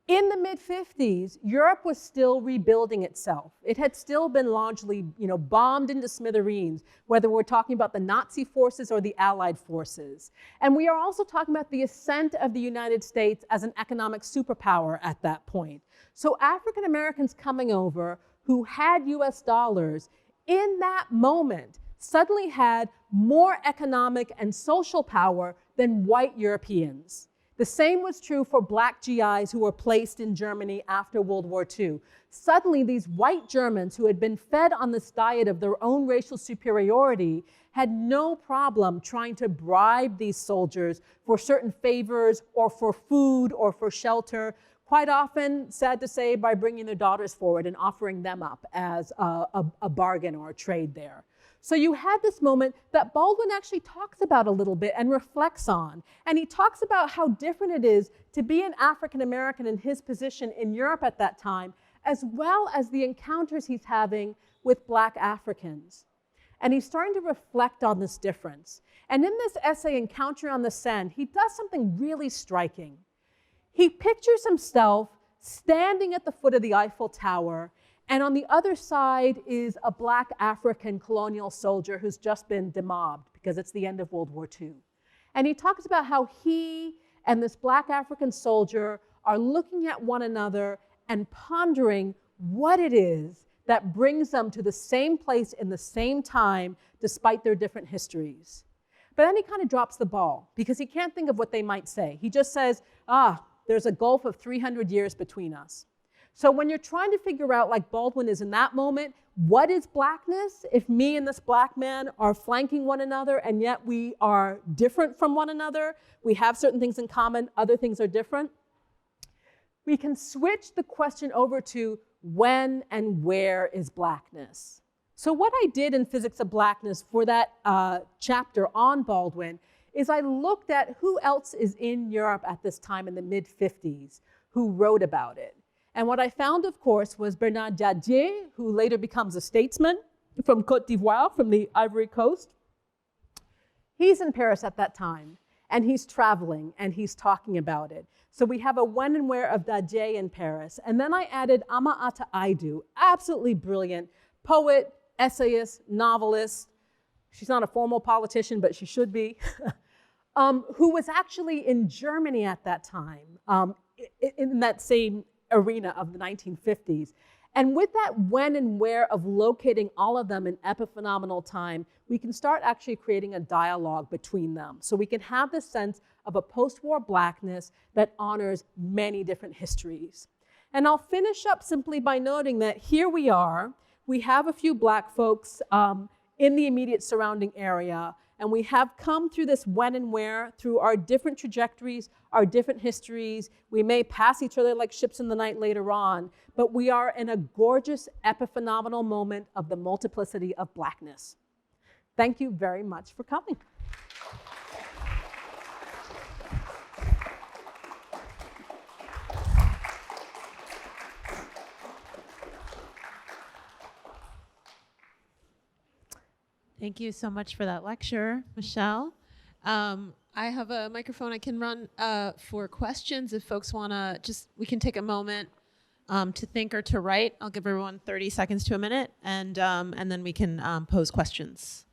In the mid-50s, Europe was still rebuilding itself. It had still been largely, bombed into smithereens, whether we're talking about the Nazi forces or the Allied forces. And we are also talking about the ascent of the United States as an economic superpower at that point. So African Americans coming over who had US dollars in that moment suddenly had more economic and social power than white Europeans. The same was true for Black GIs who were placed in Germany after World War II. Suddenly, these white Germans who had been fed on this diet of their own racial superiority had no problem trying to bribe these soldiers for certain favors or for food or for shelter, quite often, sad to say, by bringing their daughters forward and offering them up as a bargain or a trade there. So you had this moment that Baldwin actually talks about a little bit and reflects on. And he talks about how different it is to be an African American in his position in Europe at that time, as well as the encounters he's having with Black Africans. And he's starting to reflect on this difference. And in this essay, Encounter on the Seine, he does something really striking. He pictures himself standing at the foot of the Eiffel Tower, and on the other side is a Black African colonial soldier who's just been demobbed because it's the end of World War II. And he talks about how he and this Black African soldier are looking at one another and pondering what it is that brings them to the same place in the same time despite their different histories. But then he kind of drops the ball because he can't think of what they might say. He just says, there's a gulf of 300 years between us. So when you're trying to figure out, like Baldwin is in that moment, what is Blackness if me and this Black man are flanking one another and yet we are different from one another? We have certain things in common, other things are different. We can switch the question over to when and where is Blackness? So what I did in Physics of Blackness for that chapter on Baldwin is I looked at who else is in Europe at this time in the mid-50s who wrote about it. And what I found, of course, was Bernard Dadier, who later becomes a statesman from Côte d'Ivoire, from the Ivory Coast. He's in Paris at that time, and he's traveling, and he's talking about it. So we have a when and where of Dadier in Paris. And then I added Amata Aidu, absolutely brilliant poet, essayist, novelist. She's not a formal politician, but she should be, who was actually in Germany at that time, in that same arena of the 1950s. And with that when and where of locating all of them in epiphenomenal time, we can start actually creating a dialogue between them. So we can have this sense of a post-war Blackness that honors many different histories. And I'll finish up simply by noting that here we are, we have a few Black folks in the immediate surrounding area, and we have come through this when and where through our different trajectories, our different histories. We may pass each other like ships in the night later on, but we are in a gorgeous epiphenomenal moment of the multiplicity of Blackness. Thank you very much for coming. Thank you so much for that lecture, Michelle. I have a microphone I can run for questions if folks want to we can take a moment to think or to write. I'll give everyone 30 seconds to a minute, and then we can pose questions.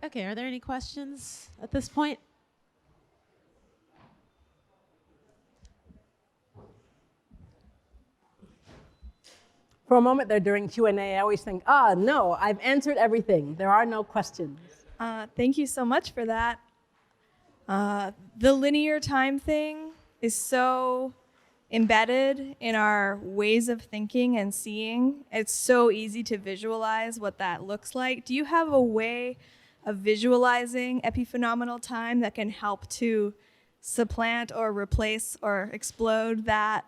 Okay, are there any questions at this point? For a moment there during Q&A, I always think, no, I've answered everything. There are no questions. Thank you so much for that. The linear time thing is so embedded in our ways of thinking and seeing. It's so easy to visualize what that looks like. Do you have a way of visualizing epiphenomenal time that can help to supplant or replace or explode that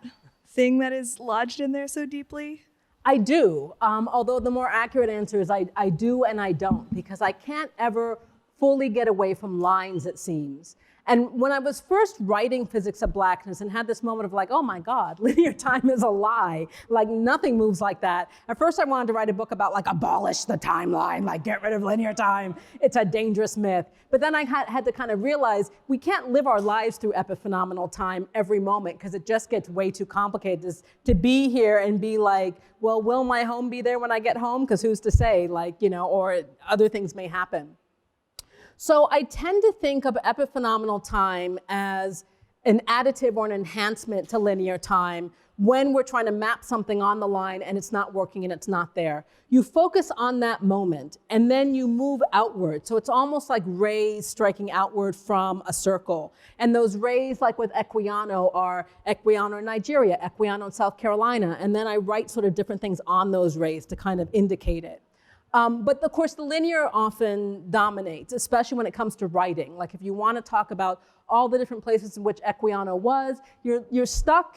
thing that is lodged in there so deeply? I do, although the more accurate answer is I do and I don't, because I can't ever fully get away from lines, it seems. And when I was first writing Physics of Blackness and had this moment of like, oh my God, linear time is a lie. Like nothing moves like that. At first I wanted to write a book about like abolish the timeline, like get rid of linear time. It's a dangerous myth. But then I had to kind of realize we can't live our lives through epiphenomenal time every moment because it just gets way too complicated to be here and be like, well, will my home be there when I get home? Because who's to say, like, you know, or other things may happen. So I tend to think of epiphenomenal time as an additive or an enhancement to linear time when we're trying to map something on the line and it's not working and it's not there. You focus on that moment and then you move outward. So it's almost like rays striking outward from a circle. And those rays, like with Equiano, are Equiano in Nigeria, Equiano in South Carolina. And then I write sort of different things on those rays to kind of indicate it. But of course, the linear often dominates, especially when it comes to writing. Like if you want to talk about all the different places in which Equiano was, you're stuck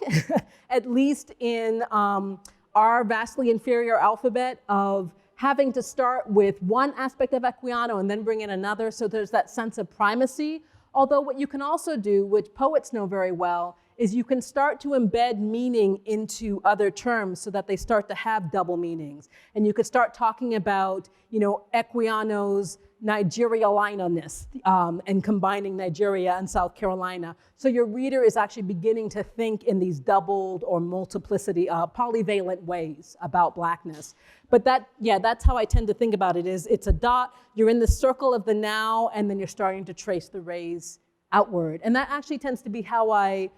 at least in our vastly inferior alphabet of having to start with one aspect of Equiano and then bring in another. So there's that sense of primacy. Although what you can also do, which poets know very well, is you can start to embed meaning into other terms so that they start to have double meanings. And you could start talking about, you know, Equiano's Nigeria-liness and combining Nigeria and South Carolina. So your reader is actually beginning to think in these doubled or multiplicity, polyvalent ways about Blackness. But that's how I tend to think about it, is it's a dot, you're in the circle of the now, and then you're starting to trace the rays outward. And that actually tends to be how I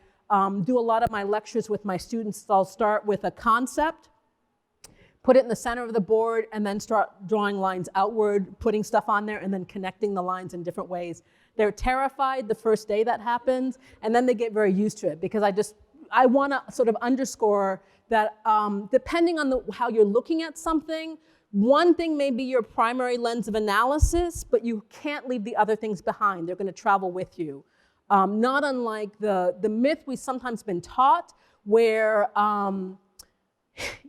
do a lot of my lectures with my students. I'll start with a concept, put it in the center of the board, and then start drawing lines outward, putting stuff on there, and then connecting the lines in different ways. They're terrified the first day that happens, and then they get very used to it because I want to sort of underscore that depending on how you're looking at something, one thing may be your primary lens of analysis, but you can't leave the other things behind. They're going to travel with you. Not unlike the myth we've sometimes been taught, where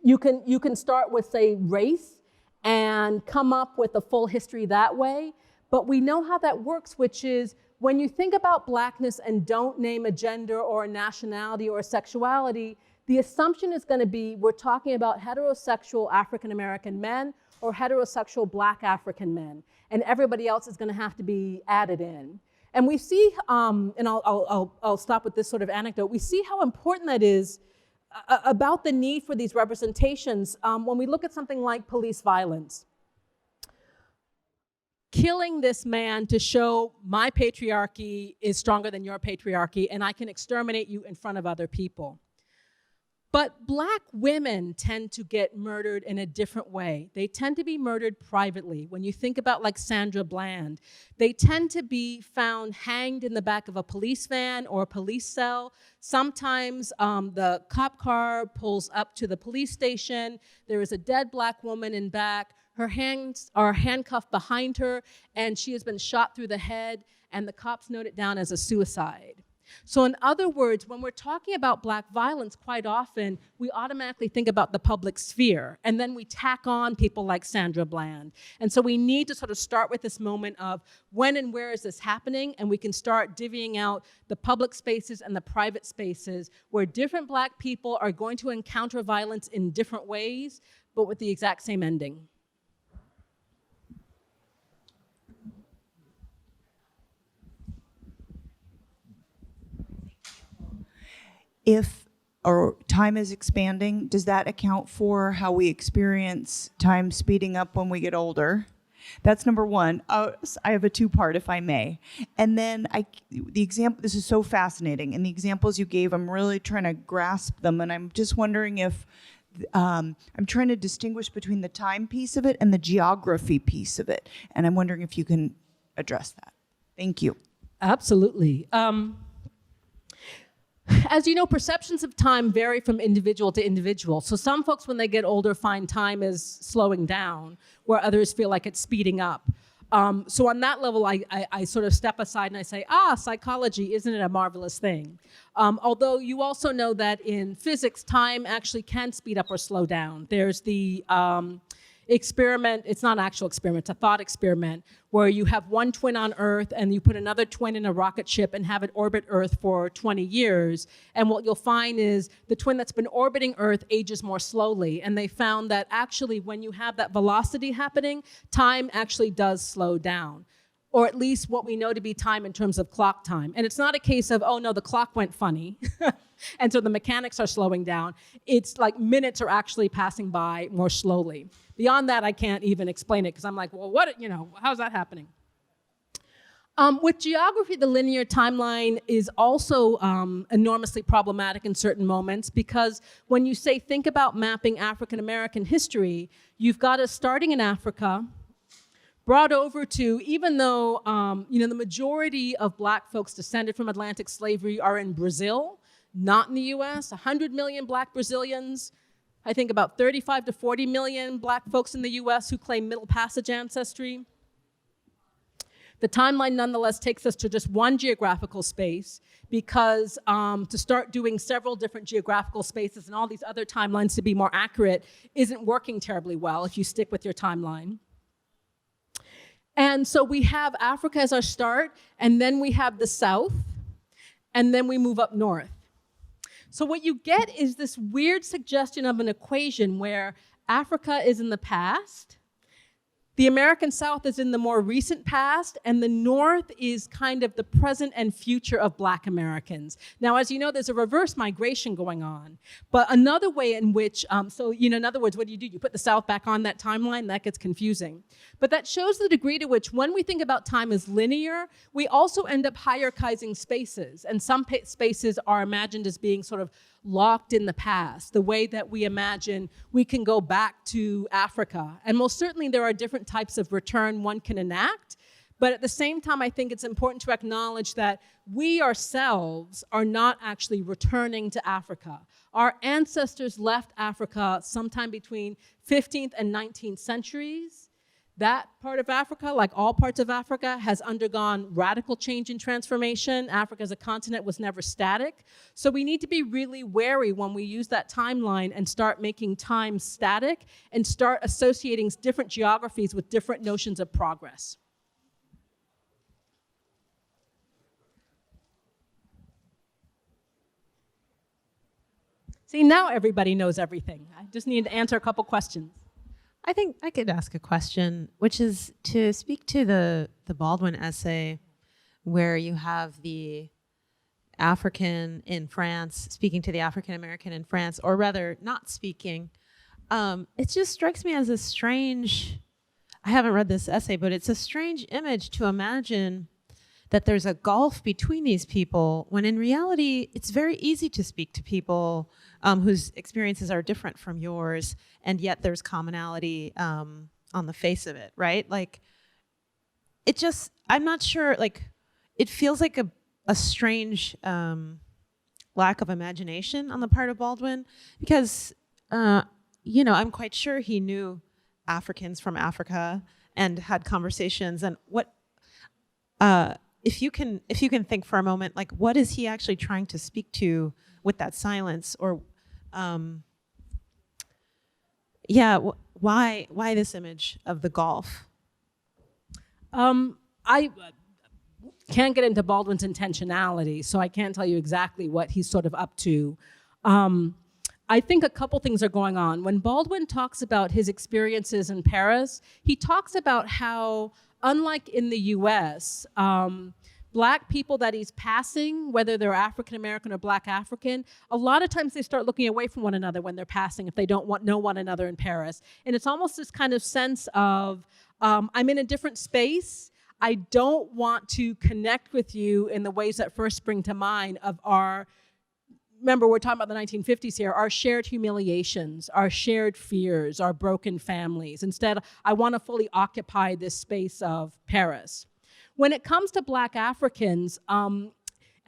you can start with, say, race and come up with a full history that way. But we know how that works, which is when you think about Blackness and don't name a gender or a nationality or a sexuality, the assumption is going to be we're talking about heterosexual African American men or heterosexual Black African men, and everybody else is going to have to be added in. And we see, and I'll stop with this sort of anecdote, we see how important that is about the need for these representations when we look at something like police violence. Killing this man to show my patriarchy is stronger than your patriarchy and I can exterminate you in front of other people. But Black women tend to get murdered in a different way. They tend to be murdered privately. When you think about like Sandra Bland, they tend to be found hanged in the back of a police van or a police cell. Sometimes the cop car pulls up to the police station. There is a dead Black woman in back. Her hands are handcuffed behind her, and she has been shot through the head, and the cops note it down as a suicide. So in other words, when we're talking about Black violence, quite often, we automatically think about the public sphere, and then we tack on people like Sandra Bland. And so we need to sort of start with this moment of when and where is this happening, and we can start divvying out the public spaces and the private spaces where different Black people are going to encounter violence in different ways, but with the exact same ending. If our time is expanding, does that account for how we experience time speeding up when we get older? That's number one. I have a two-part, if I may. And then the example, this is so fascinating, and the examples you gave, I'm really trying to grasp them, and I'm just wondering if, I'm trying to distinguish between the time piece of it and the geography piece of it, and I'm wondering if you can address that. Thank you. Absolutely. As you know, perceptions of time vary from individual to individual. So some folks, when they get older, find time as slowing down, where others feel like it's speeding up. So on that level, I sort of step aside and I say, psychology, isn't it a marvelous thing? Although you also know that in physics, time actually can speed up or slow down. There's the experiment. It's not an actual experiment, it's a thought experiment where you have one twin on Earth and you put another twin in a rocket ship and have it orbit Earth for 20 years. And what you'll find is the twin that's been orbiting Earth ages more slowly. And they found that actually when you have that velocity happening, time actually does slow down. Or at least what we know to be time in terms of clock time. And it's not a case of, oh no, the clock went funny, and so the mechanics are slowing down. It's like minutes are actually passing by more slowly. Beyond that, I can't even explain it, because I'm like, well, how's that happening? With geography, the linear timeline is also enormously problematic in certain moments, because when you say, think about mapping African American history, you've got us starting in Africa, brought over to, even though the majority of black folks descended from Atlantic slavery are in Brazil, not in the US, 100 million black Brazilians, I think about 35 to 40 million black folks in the US who claim Middle Passage ancestry. The timeline nonetheless takes us to just one geographical space, because to start doing several different geographical spaces and all these other timelines to be more accurate isn't working terribly well if you stick with your timeline. And so we have Africa as our start, and then we have the South, and then we move up north. So what you get is this weird suggestion of an equation where Africa is in the past, the American South is in the more recent past, and the North is kind of the present and future of Black Americans. Now, as you know, there's a reverse migration going on. But another way in which, in other words, what do? You put the South back on that timeline, that gets confusing. But that shows the degree to which, when we think about time as linear, we also end up hierarchizing spaces. And some spaces are imagined as being sort of locked in the past, the way that we imagine we can go back to Africa. And most certainly there are different types of return one can enact, but at the same time I think it's important to acknowledge that we ourselves are not actually returning to Africa. Our ancestors left Africa sometime between 15th and 19th centuries. That part of Africa, like all parts of Africa, has undergone radical change and transformation. Africa as a continent was never static. So we need to be really wary when we use that timeline and start making time static and start associating different geographies with different notions of progress. See, now everybody knows everything. I just need to answer a couple questions. I think I could ask a question, which is to speak to the Baldwin essay, where you have the African in France speaking to the African American in France, or rather not speaking. It just strikes me as a strange, I haven't read this essay, but it's a strange image to imagine that there's a gulf between these people, when in reality, it's very easy to speak to people whose experiences are different from yours, and yet there's commonality on the face of it, right? Like, it just, I'm not sure, like, it feels like a strange lack of imagination on the part of Baldwin, because, I'm quite sure he knew Africans from Africa and had conversations, and what, if you can think for a moment, like, what is he actually trying to speak to with that silence? Or, why this image of the gulf? I can't get into Baldwin's intentionality, so I can't tell you exactly what he's sort of up to. I think a couple things are going on. When Baldwin talks about his experiences in Paris, he talks about how, unlike in the US, Black people that he's passing, whether they're African American or Black African, a lot of times they start looking away from one another when they're passing if they don't know one another in Paris. And it's almost this kind of sense of, I'm in a different space. I don't want to connect with you in the ways that first spring to mind of our, remember we're talking about the 1950s here, our shared humiliations, our shared fears, our broken families. Instead, I want to fully occupy this space of Paris. When it comes to Black Africans,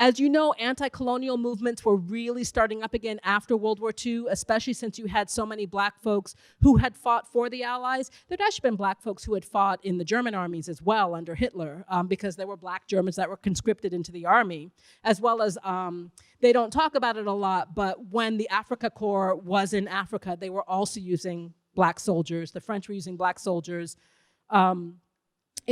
as you know, anti-colonial movements were really starting up again after World War II, especially since you had so many Black folks who had fought for the Allies. There'd actually been Black folks who had fought in the German armies as well under Hitler, because there were Black Germans that were conscripted into the army, as well as, they don't talk about it a lot, but when the Afrika Korps was in Africa, they were also using black soldiers. The French were using black soldiers.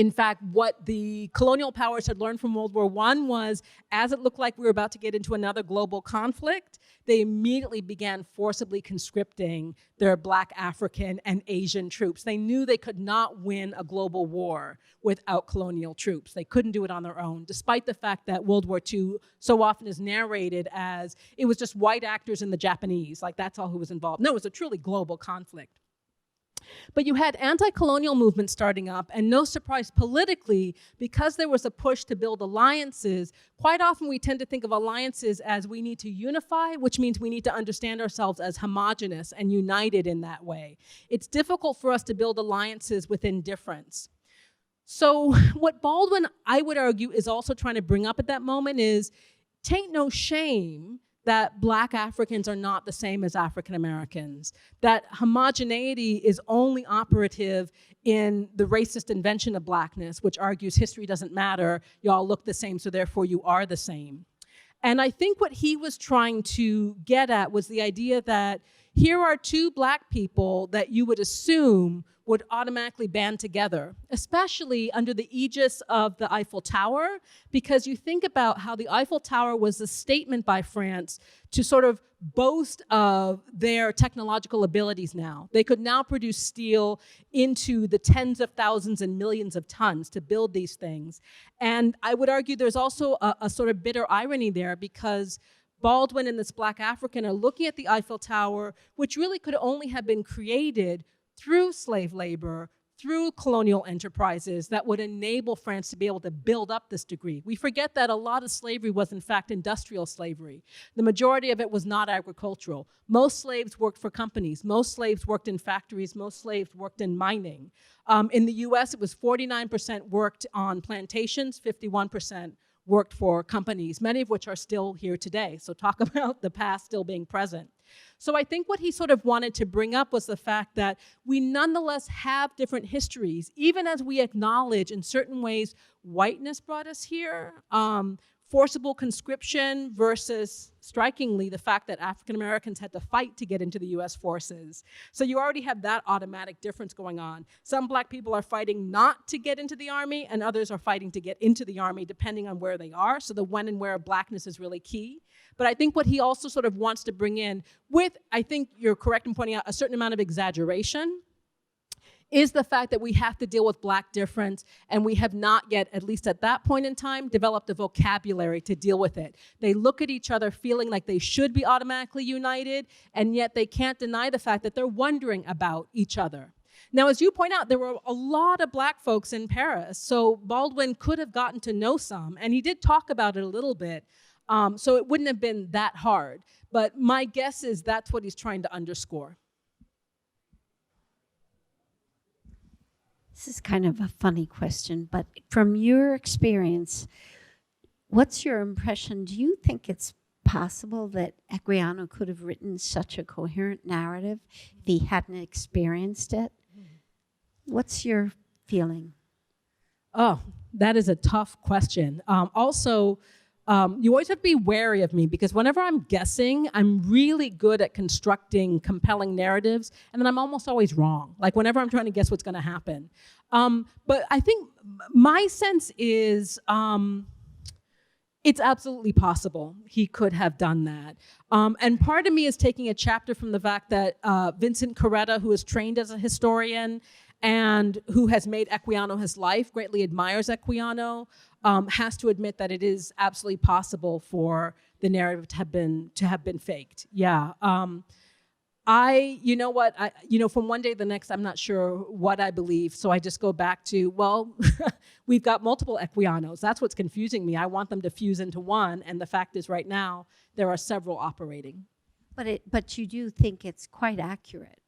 In fact, what the colonial powers had learned from World War I was, as it looked like we were about to get into another global conflict, they immediately began forcibly conscripting their black African and Asian troops. They knew they could not win a global war without colonial troops. They couldn't do it on their own, despite the fact that World War II so often is narrated as it was just white actors and the Japanese, like that's all who was involved. No, it was a truly global conflict. But you had anti-colonial movements starting up, and no surprise politically, because there was a push to build alliances, quite often we tend to think of alliances as we need to unify, which means we need to understand ourselves as homogenous and united in that way. It's difficult for us to build alliances within difference. So what Baldwin, I would argue, is also trying to bring up at that moment is, tain't no shame that black Africans are not the same as African Americans, that homogeneity is only operative in the racist invention of blackness, which argues history doesn't matter, you all look the same, so therefore you are the same. And I think what he was trying to get at was the idea that here are two black people that you would assume would automatically band together, especially under the aegis of the Eiffel Tower, because you think about how the Eiffel Tower was a statement by France to sort of boast of their technological abilities now. They could now produce steel into the tens of thousands and millions of tons to build these things. And I would argue there's also a sort of bitter irony there, because Baldwin and this black African are looking at the Eiffel Tower, which really could only have been created through slave labor, through colonial enterprises that would enable France to be able to build up this degree. We forget that a lot of slavery was in fact industrial slavery. The majority of it was not agricultural. Most slaves worked for companies. Most slaves worked in factories. Most slaves worked in mining. In the US, it was 49% worked on plantations, 51% worked for companies, many of which are still here today. So talk about the past still being present. So I think what he sort of wanted to bring up was the fact that we nonetheless have different histories, even as we acknowledge in certain ways whiteness brought us here, forcible conscription versus, strikingly, the fact that African Americans had to fight to get into the US forces. So you already have that automatic difference going on. Some black people are fighting not to get into the army, and others are fighting to get into the army, depending on where they are. So the when and where of blackness is really key. But I think what he also sort of wants to bring in, with, I think you're correct in pointing out, a certain amount of exaggeration, is the fact that we have to deal with black difference, and we have not yet, at least at that point in time, developed a vocabulary to deal with it. They look at each other feeling like they should be automatically united, and yet they can't deny the fact that they're wondering about each other. Now, as you point out, there were a lot of black folks in Paris, so Baldwin could have gotten to know some, and he did talk about it a little bit, so it wouldn't have been that hard. But my guess is that's what he's trying to underscore. This is kind of a funny question, but from your experience, what's your impression? Do you think it's possible that Equiano could have written such a coherent narrative if he hadn't experienced it? What's your feeling? Oh, that is a tough question. You always have to be wary of me, because whenever I'm guessing, I'm really good at constructing compelling narratives, and then I'm almost always wrong, like whenever I'm trying to guess what's going to happen. But I think my sense is it's absolutely possible he could have done that. And part of me is taking a chapter from the fact that Vincent Corretta, who is trained as a historian and who has made Equiano his life, greatly admires Equiano, has to admit that it is absolutely possible for the narrative to have been faked. Yeah. You know what, from one day to the next, I'm not sure what I believe, so I just go back to, well, we've got multiple Equianos. That's what's confusing me. I want them to fuse into one, and the fact is right now, there are several operating. But you do think it's quite accurate,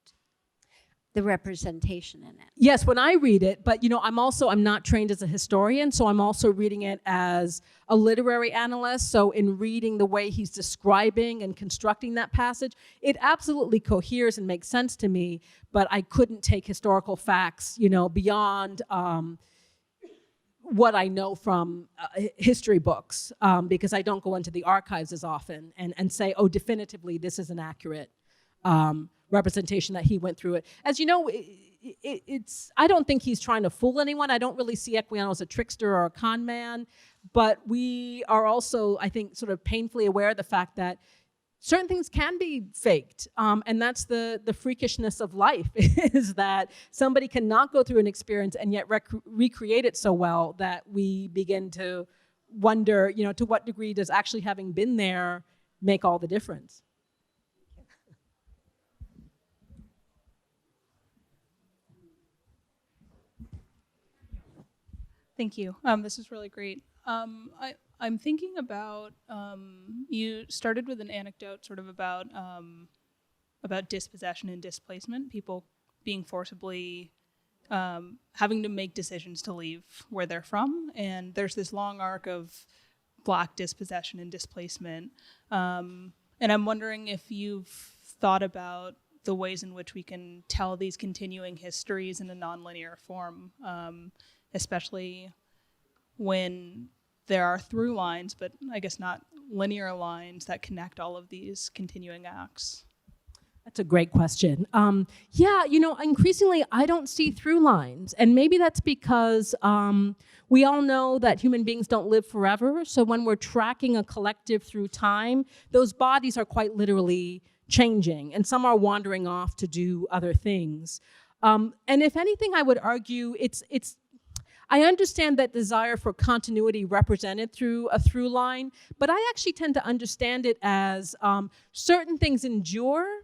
the representation in it. Yes, when I read it, but I'm not trained as a historian, so I'm also reading it as a literary analyst. So in reading the way he's describing and constructing that passage, it absolutely coheres and makes sense to me, but I couldn't take historical facts, beyond what I know from history books, because I don't go into the archives as often and say, oh, definitively, this is an accurate representation that he went through it. As you know, I don't think he's trying to fool anyone. I don't really see Equiano as a trickster or a con man, but we are also, I think, sort of painfully aware of the fact that certain things can be faked, and that's the freakishness of life, is that somebody cannot go through an experience and yet recreate it so well that we begin to wonder, to what degree does actually having been there make all the difference? Thank you. This is really great. I'm thinking about, you started with an anecdote sort of about dispossession and displacement, people being forcibly having to make decisions to leave where they're from. And there's this long arc of Black dispossession and displacement. And I'm wondering if you've thought about the ways in which we can tell these continuing histories in a nonlinear form, especially when there are through lines, but I guess not linear lines that connect all of these continuing acts. That's a great question. Yeah, increasingly I don't see through lines. And maybe that's because we all know that human beings don't live forever. So when we're tracking a collective through time, those bodies are quite literally changing. And some are wandering off to do other things. And if anything, I would argue I understand that desire for continuity represented through a through line, but I actually tend to understand it as certain things endure,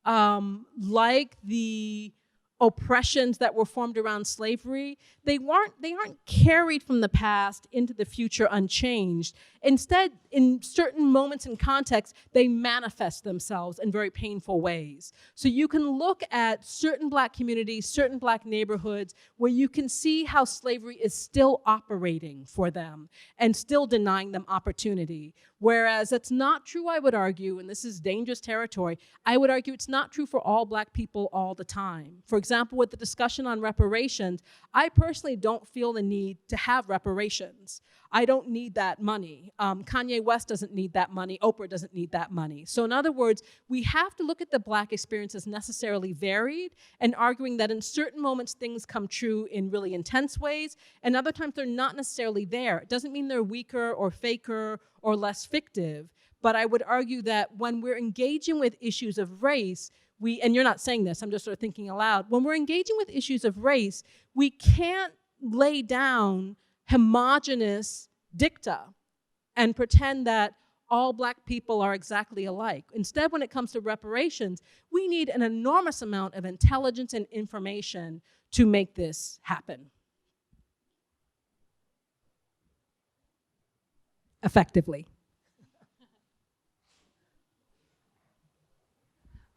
like the oppressions that were formed around slavery. They aren't carried from the past into the future unchanged. Instead, in certain moments and contexts, they manifest themselves in very painful ways. So you can look at certain Black communities, certain Black neighborhoods, where you can see how slavery is still operating for them and still denying them opportunity. Whereas it's not true, I would argue, and this is dangerous territory, I would argue it's not true for all Black people all the time. For example, with the discussion on reparations, I personally don't feel the need to have reparations. I don't need that money. Kanye West doesn't need that money. Oprah doesn't need that money. So in other words, we have to look at the Black experience as necessarily varied and arguing that in certain moments things come true in really intense ways, and other times they're not necessarily there. It doesn't mean they're weaker or faker or less fictive, but I would argue that when we're engaging with issues of race, and you're not saying this, I'm just sort of thinking aloud, when we're engaging with issues of race, we can't lay down homogenous dicta and pretend that all Black people are exactly alike. Instead, when it comes to reparations, we need an enormous amount of intelligence and information to make this happen effectively.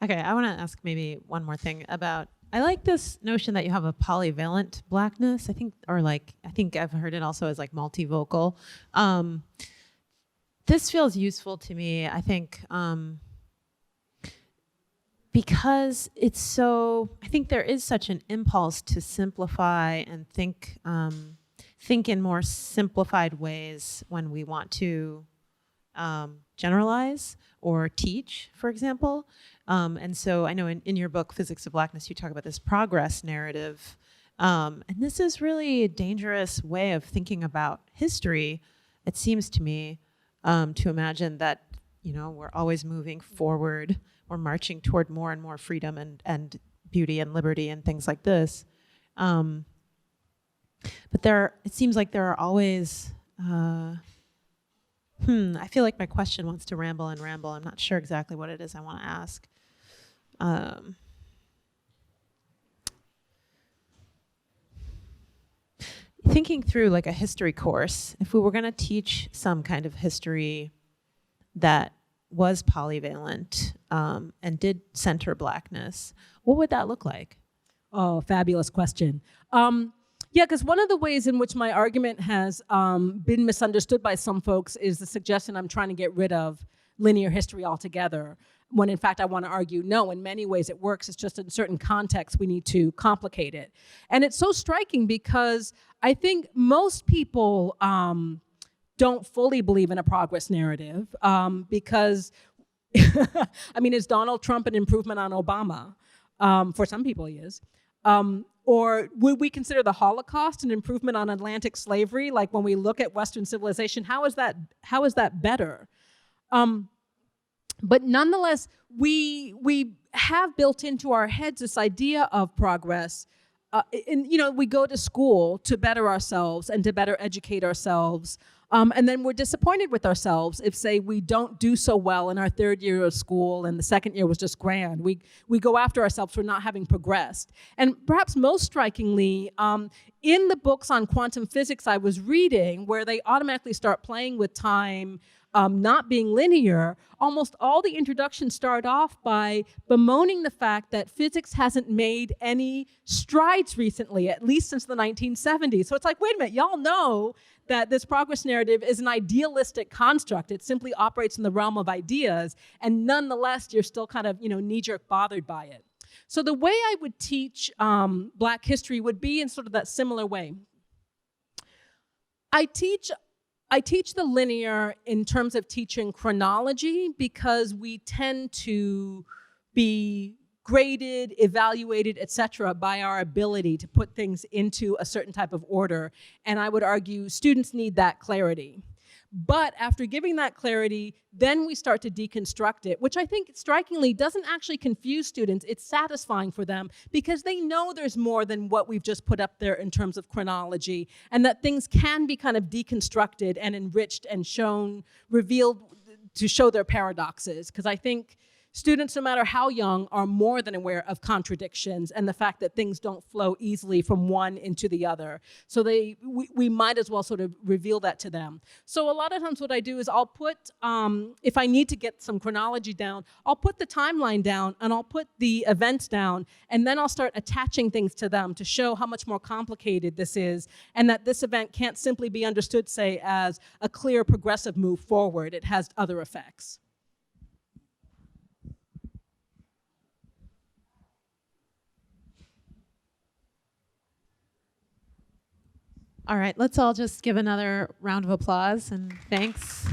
Okay, I want to ask maybe one more thing about, I like this notion that you have a polyvalent Blackness, I think I've heard it also as like multivocal. This feels useful to me, I think, because I think there is such an impulse to simplify and think in more simplified ways when we want to generalize or teach, for example. And so I know in your book, Physics of Blackness, you talk about this progress narrative. And this is really a dangerous way of thinking about history, it seems to me, to imagine that, we're always moving forward, we're marching toward more and more freedom and beauty and liberty and things like this. But it seems like there are always, I feel like my question wants to ramble and ramble. I'm not sure exactly what it is I want to ask. Thinking through like a history course, if we were going to teach some kind of history that was polyvalent and did center Blackness, what would that look like? Oh, fabulous question. Yeah, because one of the ways in which my argument has been misunderstood by some folks is the suggestion I'm trying to get rid of linear history altogether, when in fact I want to argue, no, in many ways it works, it's just in certain contexts we need to complicate it. And it's so striking because I think most people don't fully believe in a progress narrative because I mean, is Donald Trump an improvement on Obama? For some people, he is. Or would we consider the Holocaust an improvement on Atlantic slavery? Like when we look at Western civilization, how is that better? But nonetheless, we have built into our heads this idea of progress. We go to school to better ourselves and to better educate ourselves. And then we're disappointed with ourselves if, say, we don't do so well in our third year of school and the second year was just grand. We go after ourselves for not having progressed. And perhaps most strikingly, in the books on quantum physics I was reading, where they automatically start playing with time not being linear, almost all the introductions start off by bemoaning the fact that physics hasn't made any strides recently, at least since the 1970s. So it's like, wait a minute, y'all know that this progress narrative is an idealistic construct. It simply operates in the realm of ideas, and nonetheless, you're still kind of, knee-jerk bothered by it. So the way I would teach Black history would be in sort of that similar way. I teach the linear in terms of teaching chronology because we tend to be graded, evaluated, et cetera, by our ability to put things into a certain type of order. And I would argue students need that clarity. But after giving that clarity, then we start to deconstruct it, which I think strikingly doesn't actually confuse students. It's satisfying for them because they know there's more than what we've just put up there in terms of chronology, and that things can be kind of deconstructed and enriched and revealed to show their paradoxes. Because I think students, no matter how young, are more than aware of contradictions and the fact that things don't flow easily from one into the other. So we might as well sort of reveal that to them. So a lot of times what I do is I'll put, if I need to get some chronology down, I'll put the timeline down and I'll put the events down, and then I'll start attaching things to them to show how much more complicated this is, and that this event can't simply be understood, say, as a clear progressive move forward. It has other effects. All right, let's all just give another round of applause and thanks.